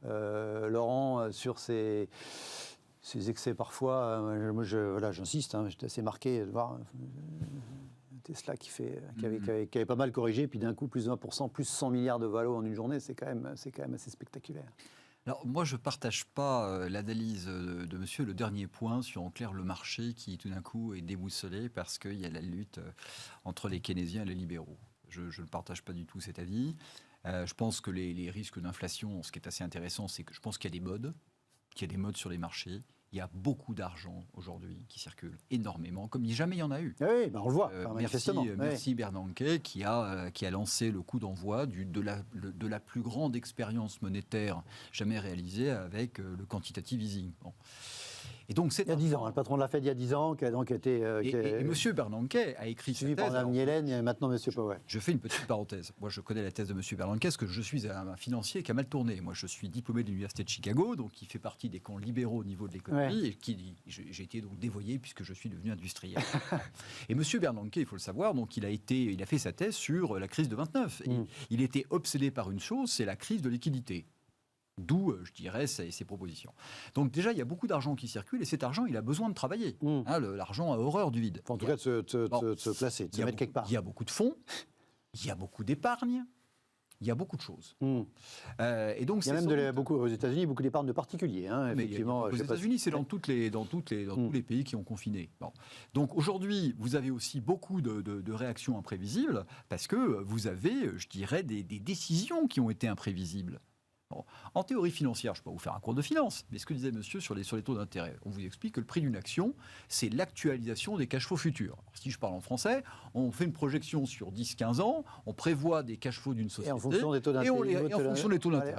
Laurent, sur ces excès parfois? Moi, j'insiste, j'étais assez marqué de voir Tesla qui avait pas mal corrigé, puis d'un coup, plus de 20%, plus 100 milliards de valo en une journée, c'est quand même assez spectaculaire. Alors, moi, je ne partage pas l'analyse de monsieur. Le dernier point sur, en clair, le marché qui, tout d'un coup, est déboussolé parce qu'il y a la lutte entre les keynésiens et les libéraux. Je ne partage pas du tout cet avis. Je pense que les risques d'inflation, ce qui est assez intéressant, c'est que je pense qu'il y a des modes sur les marchés. Il y a beaucoup d'argent aujourd'hui qui circule, énormément, comme jamais il y en a eu. Oui, on le voit, manifestement. Merci Bernanke qui a lancé le coup d'envoi de la plus grande expérience monétaire jamais réalisée avec le quantitative easing. Bon. Et donc, il y a 10 ans, le patron de la Fed il y a 10 ans, qui a donc été... et M. Bernanke a écrit sa thèse. Par Mme Yellen et maintenant M. Powell. Je fais une petite parenthèse. Moi, je connais la thèse de M. Bernanke, parce que je suis un financier qui a mal tourné. Moi, je suis diplômé de l'Université de Chicago, donc qui fait partie des camps libéraux au niveau de l'économie, et j'ai été donc dévoyé puisque je suis devenu industriel. Et M. Bernanke, il faut le savoir, donc il a fait sa thèse sur la crise de 29. Et il était obsédé par une chose, c'est la crise de liquidité. D'où, je dirais, ces propositions. Donc déjà, il y a beaucoup d'argent qui circule et cet argent, il a besoin de travailler. L'argent a horreur du vide. En tout cas, de se placer, de se mettre quelque part. Il y a beaucoup de fonds, il y a beaucoup d'épargne, il y a beaucoup de choses. Et donc, il y a même beaucoup, aux États-Unis beaucoup d'épargne de particuliers. Effectivement, aux États-Unis, c'est dans tous les pays qui ont confiné. Bon. Donc aujourd'hui, vous avez aussi beaucoup de réactions imprévisibles parce que vous avez, je dirais, des décisions qui ont été imprévisibles. Bon. En théorie financière, je ne peux pas vous faire un cours de finance, mais ce que disait monsieur sur les taux d'intérêt, on vous explique que le prix d'une action, c'est l'actualisation des cash flows futurs. Alors, si je parle en français, on fait une projection sur 10-15 ans, on prévoit des cash flows d'une société, et en fonction des taux d'intérêt,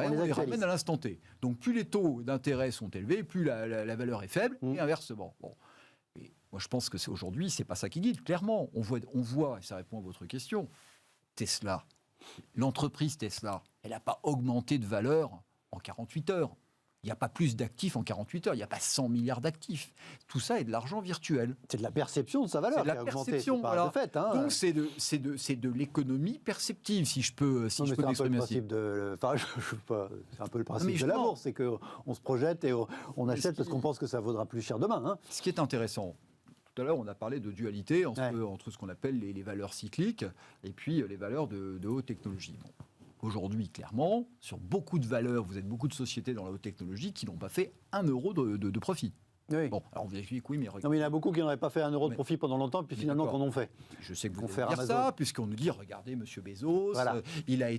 on les ramène à l'instant T. Donc plus les taux d'intérêt sont élevés, plus la valeur est faible, et inversement. Bon. Et moi je pense que aujourd'hui, ce n'est pas ça qui guide, clairement. On voit, et ça répond à votre question, Tesla. L'entreprise Tesla, elle n'a pas augmenté de valeur en 48 heures. Il n'y a pas plus d'actifs en 48 heures. Il n'y a pas 100 milliards d'actifs. Tout ça est de l'argent virtuel. C'est de la perception de sa valeur qui a augmenté. C'est pas de fait. Donc c'est de l'économie perceptive, si je peux m'exprimer ainsi. C'est un peu le principe de la bourse, c'est qu'on se projette et on achète parce qu'on pense que ça vaudra plus cher demain. Ce qui est intéressant, tout à l'heure, on a parlé de dualité entre ce qu'on appelle les valeurs cycliques et puis les valeurs de haute technologie. Bon. Aujourd'hui, clairement, sur beaucoup de valeurs, vous êtes beaucoup de sociétés dans la haute technologie qui n'ont pas fait 1 euro de profit. Oui. Bon, alors vous expliquez oui, mais... Non, mais il y en a beaucoup qui n'auraient pas fait 1 euro de profit pendant longtemps, puis finalement qu'on en fait. Je sais que vous allez dire ça, puisqu'on nous dit, regardez, M. Bezos, il a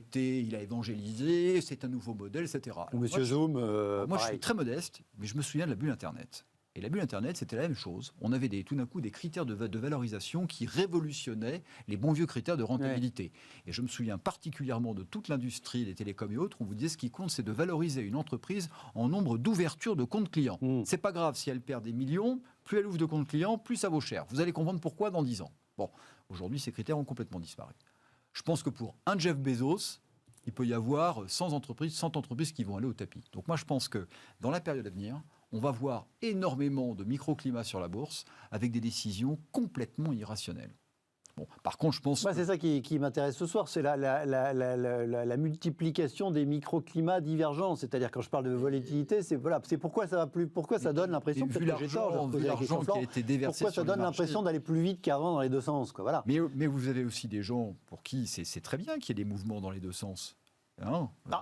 évangélisé, c'est un nouveau modèle, etc. M. Zoom, moi, je suis très modeste, mais je me souviens de la bulle Internet. Et la bulle Internet, c'était la même chose. On avait tout d'un coup des critères de valorisation qui révolutionnaient les bons vieux critères de rentabilité. Et je me souviens particulièrement de toute l'industrie des télécoms et autres. On vous disait ce qui compte, c'est de valoriser une entreprise en nombre d'ouvertures de comptes clients. C'est pas grave si elle perd des millions, plus elle ouvre de comptes clients, plus ça vaut cher. Vous allez comprendre pourquoi dans 10 ans. Bon, aujourd'hui, ces critères ont complètement disparu. Je pense que pour un Jeff Bezos, il peut y avoir 100 entreprises qui vont aller au tapis. Donc moi, je pense que dans la période à venir, on va voir énormément de microclimats sur la bourse avec des décisions complètement irrationnelles. Bon, par contre, je pense... C'est ça qui m'intéresse ce soir, c'est la multiplication des microclimats divergents. C'est-à-dire, quand je parle de volatilité, c'est pourquoi ça va plus, pourquoi ça donne l'impression, pourquoi ça donne l'impression d'aller plus vite qu'avant dans les deux sens. Voilà. Mais vous avez aussi des gens pour qui c'est très bien qu'il y ait des mouvements dans les deux sens.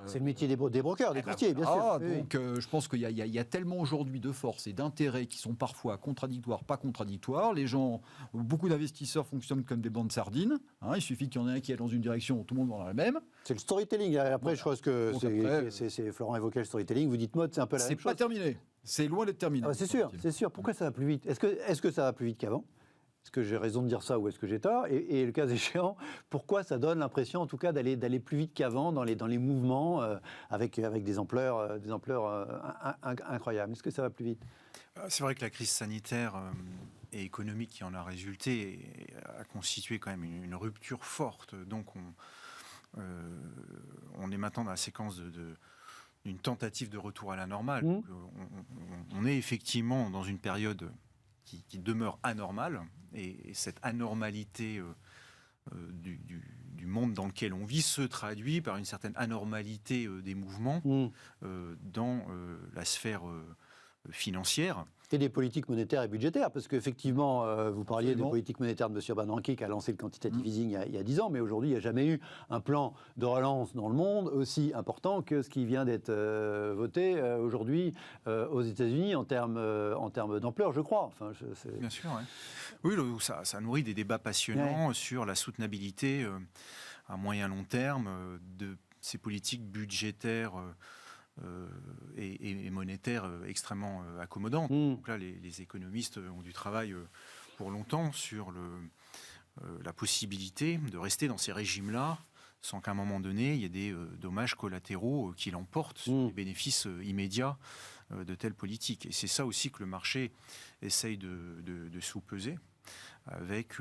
C'est le métier des brokers, des courtiers, bien sûr. Donc, je pense qu'il y a tellement aujourd'hui de forces et d'intérêts qui sont parfois contradictoires, pas contradictoires. Les gens, beaucoup d'investisseurs fonctionnent comme des bandes de sardines. Il suffit qu'il y en ait un qui est dans une direction, tout le monde va dans la même. C'est le storytelling. Après, je pense que c'est Florent évoquait le storytelling. Vous dites mode, c'est un peu la même chose. C'est pas terminé. C'est loin d'être terminé. C'est sûr. Pourquoi ça va plus vite ? Est-ce que ça va plus vite qu'avant ? Est-ce que j'ai raison de dire ça ou est-ce que j'ai tort ? Et le cas échéant, pourquoi ça donne l'impression, en tout cas, d'aller plus vite qu'avant dans les mouvements avec des ampleurs incroyables ? Est-ce que ça va plus vite ? C'est vrai que la crise sanitaire et économique qui en a résulté a constitué quand même une rupture forte. Donc on est maintenant dans la séquence d'une tentative de retour à la normale. Donc, on est effectivement dans une période qui demeure anormale, et cette anormalité du monde dans lequel on vit se traduit par une certaine anormalité des mouvements dans la sphère financière. Et des politiques monétaires et budgétaires, parce qu'effectivement, vous parliez des politiques monétaires de M. Bernanke qui a lancé le quantitative easing il y a 10 ans, mais aujourd'hui, il n'y a jamais eu un plan de relance dans le monde aussi important que ce qui vient d'être voté aujourd'hui aux États-Unis en termes d'ampleur, je crois. Bien sûr, oui, ça nourrit des débats passionnants sur la soutenabilité à moyen long terme de ces politiques budgétaires et monétaire extrêmement accommodante. Donc là, les économistes ont du travail pour longtemps sur la possibilité de rester dans ces régimes-là sans qu'à un moment donné, il y ait des dommages collatéraux qui l'emportent sur les bénéfices immédiats de telles politiques. Et c'est ça aussi que le marché essaye de sous-peser, avec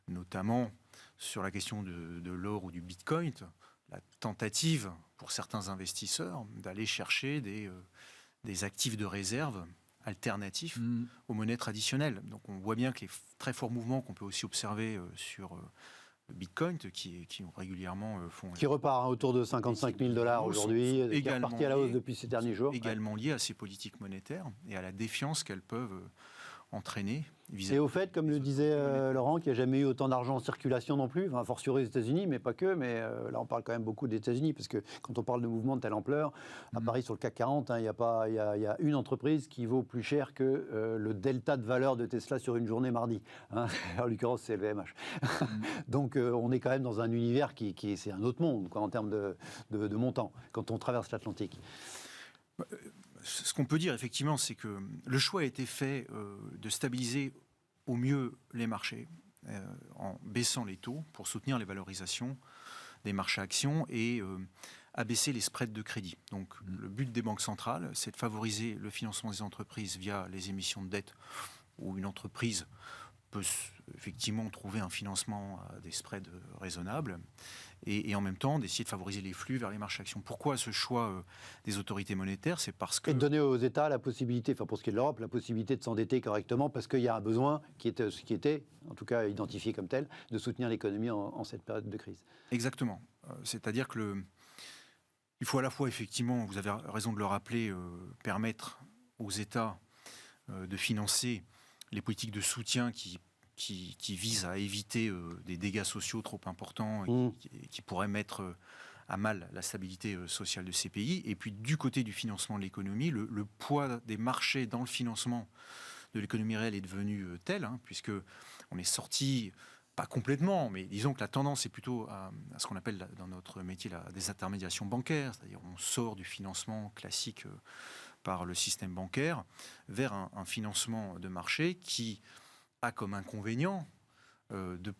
notamment sur la question de l'or ou du bitcoin, la tentative pour certains investisseurs d'aller chercher des actifs de réserve alternatifs aux monnaies traditionnelles. Donc on voit bien que les très forts mouvements qu'on peut aussi observer sur le bitcoin, qui régulièrement font... Qui repart autour de 55 000 $ aujourd'hui, qui est reparti à la hausse depuis ces derniers jours. Également liés à ces politiques monétaires et à la défiance qu'elles peuvent entraîner. Et au fait, comme le disait Laurent, qu'il n'y a jamais eu autant d'argent en circulation non plus, enfin, fortiori aux États-Unis, mais pas que, mais là on parle quand même beaucoup des États-Unis, parce que quand on parle de mouvements de telle ampleur, à Paris sur le CAC 40, il y a une entreprise qui vaut plus cher que le delta de valeur de Tesla sur une journée mardi. Hein. En l'occurrence, c'est LVMH. Donc on est quand même dans un univers c'est un autre monde, quoi, en termes de montant, quand on traverse l'Atlantique. Ce qu'on peut dire, effectivement, c'est que le choix a été fait de stabiliser au mieux les marchés en baissant les taux pour soutenir les valorisations des marchés actions et abaisser les spreads de crédit. Donc, le but des banques centrales, c'est de favoriser le financement des entreprises via les émissions de dette où une entreprise peut effectivement trouver un financement à des spreads raisonnables et en même temps d'essayer de favoriser les flux vers les marchés actions. Pourquoi ce choix des autorités monétaires ? C'est parce que... Et de donner aux États la possibilité, enfin pour ce qui est de l'Europe, la possibilité de s'endetter correctement parce qu'il y a un besoin qui était, en tout cas identifié comme tel, de soutenir l'économie en cette période de crise. Exactement. C'est-à-dire que il faut à la fois, effectivement, vous avez raison de le rappeler, permettre aux États de financer les politiques de soutien qui visent à éviter des dégâts sociaux trop importants et qui pourraient mettre à mal la stabilité sociale de ces pays. Et puis du côté du financement de l'économie, le poids des marchés dans le financement de l'économie réelle est devenu tel, puisque on est sorti, pas complètement, mais disons que la tendance est plutôt à ce qu'on appelle dans notre métier la désintermédiation bancaire, c'est-à-dire on sort du financement classique par le système bancaire vers un financement de marché qui a comme inconvénient de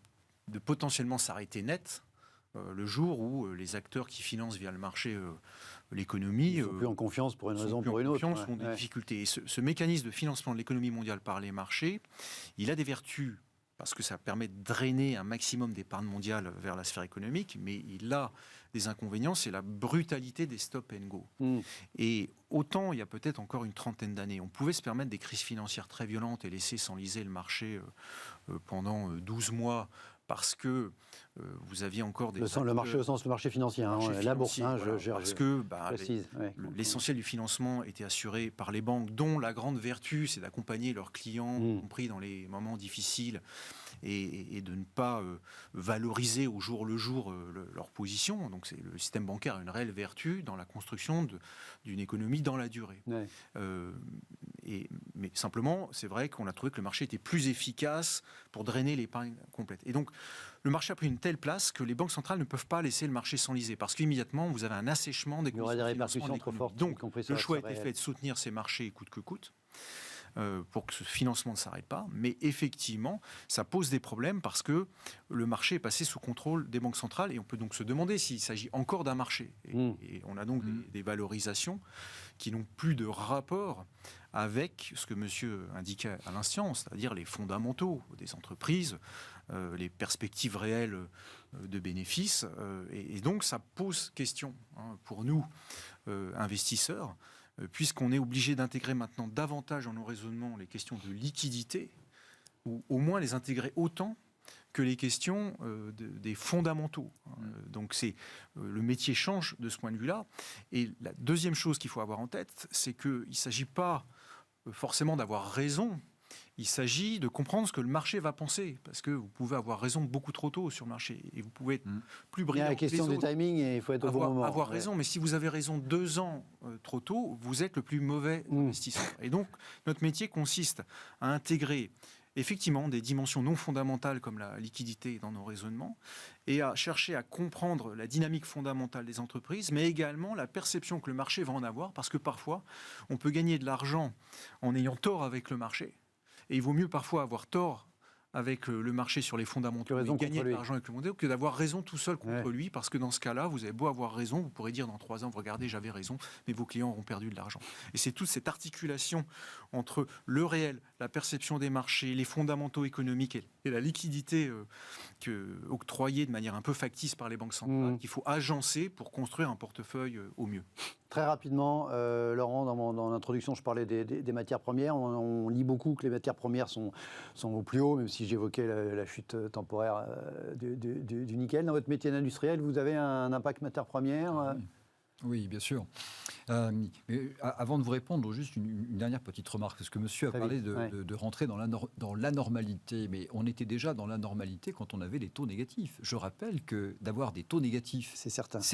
potentiellement s'arrêter net le jour où les acteurs qui financent via le marché l'économie... Ils sont plus en confiance pour une raison ou pour une autre. Ont des difficultés. Et ce mécanisme de financement de l'économie mondiale par les marchés, il a des vertus parce que ça permet de drainer un maximum d'épargne mondiale vers la sphère économique, mais il a des inconvénients, c'est la brutalité des stop and go. Et autant, il y a peut-être encore une trentaine d'années, on pouvait se permettre des crises financières très violentes et laisser s'enliser le marché pendant 12 mois, parce que vous aviez encore des... Le marché au sens le marché financier, la bourse. Parce que l'essentiel du financement était assuré par les banques, dont la grande vertu, c'est d'accompagner leurs clients, y compris dans les moments difficiles, et de ne pas valoriser au jour le jour leur position. Donc le système bancaire a une réelle vertu dans la construction d'une économie dans la durée. Mais simplement, c'est vrai qu'on a trouvé que le marché était plus efficace pour drainer l'épargne complète. Et donc, le marché a pris une telle place que les banques centrales ne peuvent pas laisser le marché s'enliser, parce qu'immédiatement, vous avez un assèchement des conditions de financement de l'économie. Donc, le choix a été fait de soutenir ces marchés coûte que coûte, pour que ce financement ne s'arrête pas. Mais effectivement, ça pose des problèmes parce que le marché est passé sous contrôle des banques centrales et on peut donc se demander s'il s'agit encore d'un marché. Et on a donc des valorisations qui n'ont plus de rapport avec ce que monsieur indiquait à l'instant, c'est-à-dire les fondamentaux des entreprises, les perspectives réelles de bénéfices. Et donc, ça pose question pour nous, investisseurs, puisqu'on est obligé d'intégrer maintenant davantage dans nos raisonnements les questions de liquidité, ou au moins les intégrer autant que les questions des fondamentaux. Donc le métier change de ce point de vue-là. Et la deuxième chose qu'il faut avoir en tête, c'est qu'il ne s'agit pas forcément d'avoir raison, il s'agit de comprendre ce que le marché va penser, parce que vous pouvez avoir raison beaucoup trop tôt sur le marché, et vous pouvez être plus brillant. Il y a la question du timing, et il faut être au bon moment. Avoir raison, mais si vous avez raison 2 ans trop tôt, vous êtes le plus mauvais investisseur. Et donc, notre métier consiste à intégrer effectivement des dimensions non fondamentales comme la liquidité dans nos raisonnements et à chercher à comprendre la dynamique fondamentale des entreprises, mais également la perception que le marché va en avoir, parce que parfois, on peut gagner de l'argent en ayant tort avec le marché. Et il vaut mieux parfois avoir tort avec le marché sur les fondamentaux et gagner de l'argent avec le monde que d'avoir raison tout seul contre lui, parce que dans ce cas-là, vous avez beau avoir raison, vous pourrez dire dans 3 ans, vous regardez, j'avais raison, mais vos clients auront perdu de l'argent. Et c'est toute cette articulation entre le réel, la perception des marchés, les fondamentaux économiques et la liquidité octroyée de manière un peu factice par les banques centrales qu'il faut agencer pour construire un portefeuille au mieux. Très rapidement, Laurent, dans l'introduction, je parlais des matières premières. On lit beaucoup que les matières premières sont au plus haut, même si j'évoquais la chute temporaire du nickel. Dans votre métier d'industriel, vous avez un impact matières premières Oui, bien sûr. Mais avant de vous répondre, juste une dernière petite remarque, parce que monsieur a parlé de rentrer dans l'anormalité, mais on était déjà dans l'anormalité quand on avait les taux négatifs. Je rappelle que d'avoir des taux négatifs, c'est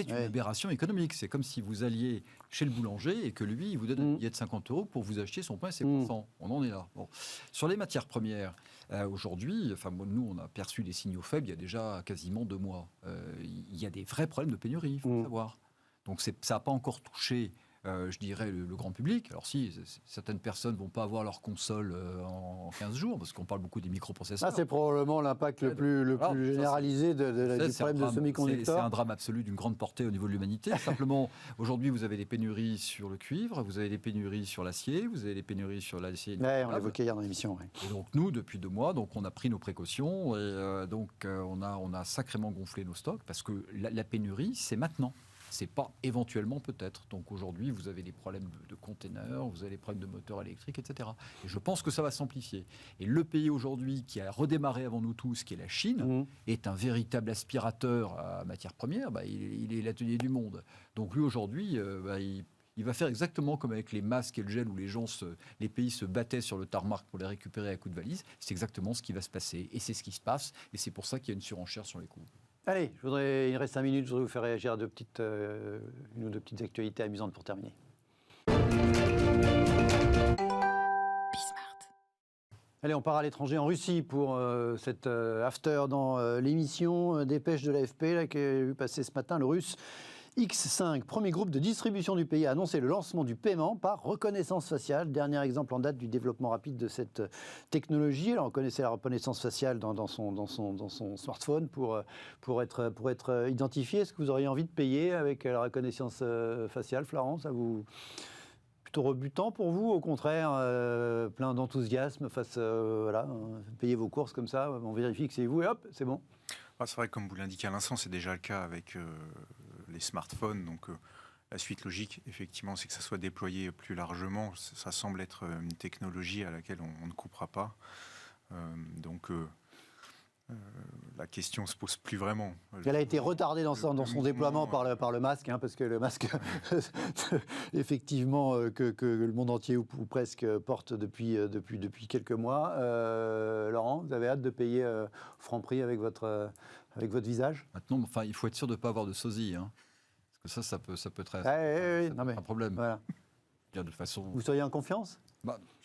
une aberration économique. C'est comme si vous alliez chez le boulanger et que lui, il vous donne un billet de 50 € pour vous acheter son pain et ses croissants. On en est là. Bon. Sur les matières premières, aujourd'hui, nous, on a perçu des signaux faibles il y a déjà quasiment 2 mois. Il y a des vrais problèmes de pénurie, il faut le savoir. Donc ça n'a pas encore touché, je dirais, le grand public. Alors si, certaines personnes ne vont pas avoir leur console en 15 jours, parce qu'on parle beaucoup des microprocesseurs. C'est probablement l'impact le plus généralisé du problème de semi-conducteurs. C'est un drame absolu d'une grande portée au niveau de l'humanité. Simplement, aujourd'hui, vous avez des pénuries sur le cuivre, vous avez des pénuries sur l'acier, vous avez des pénuries sur l'acier. On l'évoquait hier dans l'émission. Et donc nous, depuis 2 mois, on a pris nos précautions et on a sacrément gonflé nos stocks, parce que la pénurie, c'est maintenant. C'est pas éventuellement peut-être. Donc aujourd'hui, vous avez des problèmes de containers, vous avez des problèmes de moteurs électriques, etc. Et je pense que ça va s'amplifier. Et le pays aujourd'hui qui a redémarré avant nous tous, qui est la Chine, est un véritable aspirateur à matières premières. Il est l'atelier du monde. Donc lui aujourd'hui, il va faire exactement comme avec les masques et le gel où les pays se battaient sur le tarmac pour les récupérer à coups de valise. C'est exactement ce qui va se passer. Et c'est ce qui se passe. Et c'est pour ça qu'il y a une surenchère sur les coûts. Allez, il reste 5 minutes, je voudrais vous faire réagir à une ou deux petites actualités amusantes pour terminer. Allez, on part à l'étranger, en Russie, pour cette after dans l'émission Dépêche de l'AFP, qui a vu passer ce matin. Le russe X5, premier groupe de distribution du pays, a annoncé le lancement du paiement par reconnaissance faciale. Dernier exemple en date du développement rapide de cette technologie. Alors, on connaissait la reconnaissance faciale dans son smartphone pour être identifié. Est-ce que vous auriez envie de payer avec la reconnaissance faciale, Florence? Ça vous plutôt rebutant pour vous, au contraire, plein d'enthousiasme face, payez vos courses comme ça, on vérifie que c'est vous et hop, c'est bon. C'est vrai, comme vous l'indiquez à l'instant, c'est déjà le cas avec les smartphones. Donc la suite logique, effectivement, c'est que ça soit déployé plus largement. Ça semble être une technologie à laquelle on ne coupera pas. La question se pose plus vraiment. Elle a été retardée dans son déploiement par le masque, parce que le masque, effectivement, que le monde entier ou presque porte depuis quelques mois. Laurent, vous avez hâte de payer Franprix avec votre visage? Maintenant, il faut être sûr de ne pas avoir de sosie, parce que ça peut être un problème. Voilà. De toute façon, vous seriez en confiance?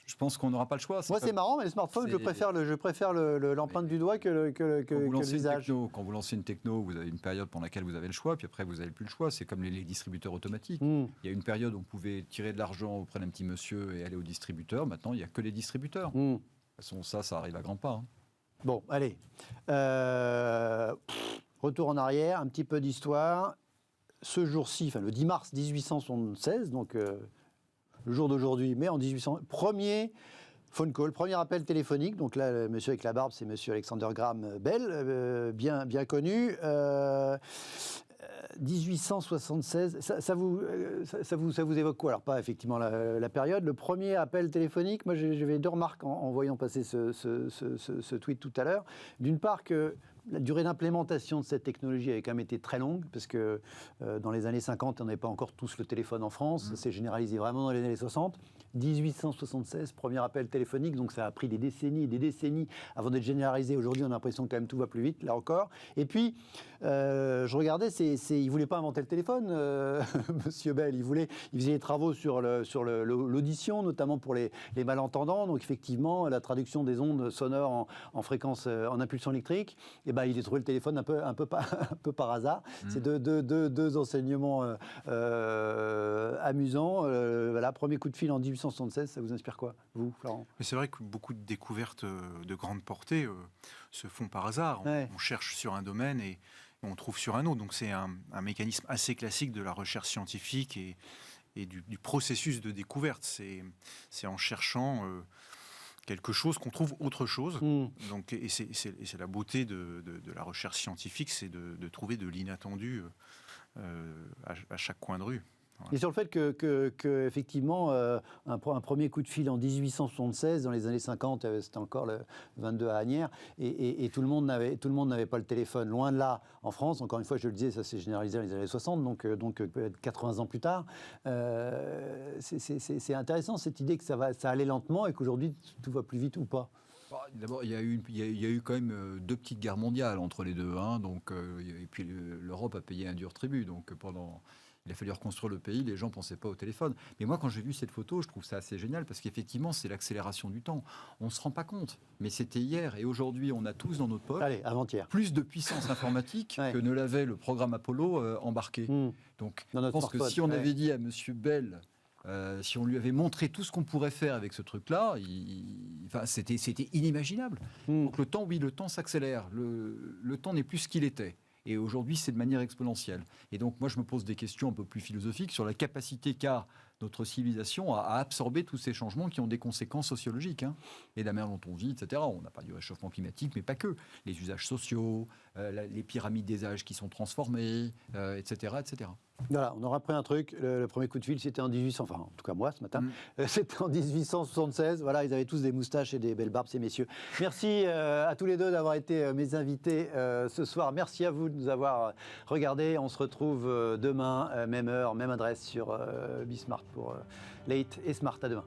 Je pense qu'on n'aura pas le choix. Moi, c'est marrant, mais le smartphone, je préfère l'empreinte du doigt que le visage. Quand vous lancez une techno, vous avez une période pendant laquelle vous avez le choix, puis après, vous n'avez plus le choix. C'est comme les distributeurs automatiques. Il y a une période où on pouvait tirer de l'argent auprès d'un petit monsieur et aller au distributeur. Maintenant, il n'y a que les distributeurs. De toute façon, ça arrive à grands pas. Bon, allez. Retour en arrière, un petit peu d'histoire. Ce jour-ci, le 10 mars 1876, donc le jour d'aujourd'hui, mais en 1800, premier phone call, premier appel téléphonique. Donc là, le monsieur avec la barbe, c'est monsieur Alexander Graham Bell, bien connu. 1876, ça vous évoque quoi? Alors pas effectivement la période. Le premier appel téléphonique, moi j'avais 2 remarques en voyant passer ce tweet tout à l'heure. D'une part que la durée d'implémentation de cette technologie avait quand même été très longue, parce que dans les années 50, on n'avait pas encore tous le téléphone en France. Ça s'est généralisé vraiment dans les années 60. 1876, premier appel téléphonique, donc ça a pris des décennies et des décennies avant d'être généralisé. Aujourd'hui, on a l'impression que quand même tout va plus vite, là encore. Et puis, je regardais, il ne voulait pas inventer le téléphone, Monsieur Bell. Il faisait des travaux sur l'audition, notamment pour les malentendants. Donc, effectivement, la traduction des ondes sonores en fréquence, en impulsion électrique. Et ben, il a trouvé le téléphone un peu par hasard. C'est deux enseignements amusants. Voilà, premier coup de fil en 1876, ça vous inspire quoi, vous, Florent? Mais c'est vrai que beaucoup de découvertes de grande portée se font par hasard. On cherche sur un domaine et on trouve sur un autre. Donc c'est un mécanisme assez classique de la recherche scientifique et du processus de découverte. C'est en cherchant quelque chose qu'on trouve autre chose. Donc, et c'est la beauté de la recherche scientifique, c'est de trouver de l'inattendu à chaque coin de rue. Et sur le fait que effectivement, un premier coup de fil en 1876, dans les années 50, c'était encore le 22 à Asnières, et tout le monde n'avait pas le téléphone. Loin de là, en France, encore une fois, je le disais, ça s'est généralisé dans les années 60, donc 80 ans plus tard. C'est intéressant cette idée que ça allait lentement et qu'aujourd'hui, tout va plus vite ou pas. D'abord, il y a eu quand même 2 petites guerres mondiales entre les deux, hein, donc, et puis l'Europe a payé un dur tribut, donc il a fallu reconstruire le pays, les gens ne pensaient pas au téléphone. Mais moi, quand j'ai vu cette photo, je trouve ça assez génial, parce qu'effectivement, c'est l'accélération du temps. On ne se rend pas compte, mais c'était hier, et aujourd'hui, on a tous dans notre poche plus de puissance informatique que ne l'avait le programme Apollo embarqué. Donc, je pense que si on avait dit à M. Bell... si on lui avait montré tout ce qu'on pourrait faire avec ce truc-là, c'était inimaginable. Donc le temps s'accélère. Le temps n'est plus ce qu'il était. Et aujourd'hui, c'est de manière exponentielle. Et donc, moi, je me pose des questions un peu plus philosophiques sur la capacité qu'a notre civilisation à absorber tous ces changements qui ont des conséquences sociologiques. Et la manière dont on vit, etc. On n'a pas du réchauffement climatique, mais pas que. Les usages sociaux, les pyramides des âges qui sont transformées, etc., etc. Voilà, on aura appris un truc. Le premier coup de fil, c'était en 1800... Enfin, en tout cas, moi, ce matin. C'était en 1876. Voilà, ils avaient tous des moustaches et des belles barbes, ces messieurs. Merci à tous les deux d'avoir été mes invités ce soir. Merci à vous de nous avoir regardés. On se retrouve demain, même heure, même adresse sur Bismart pour Late et Smart. À demain.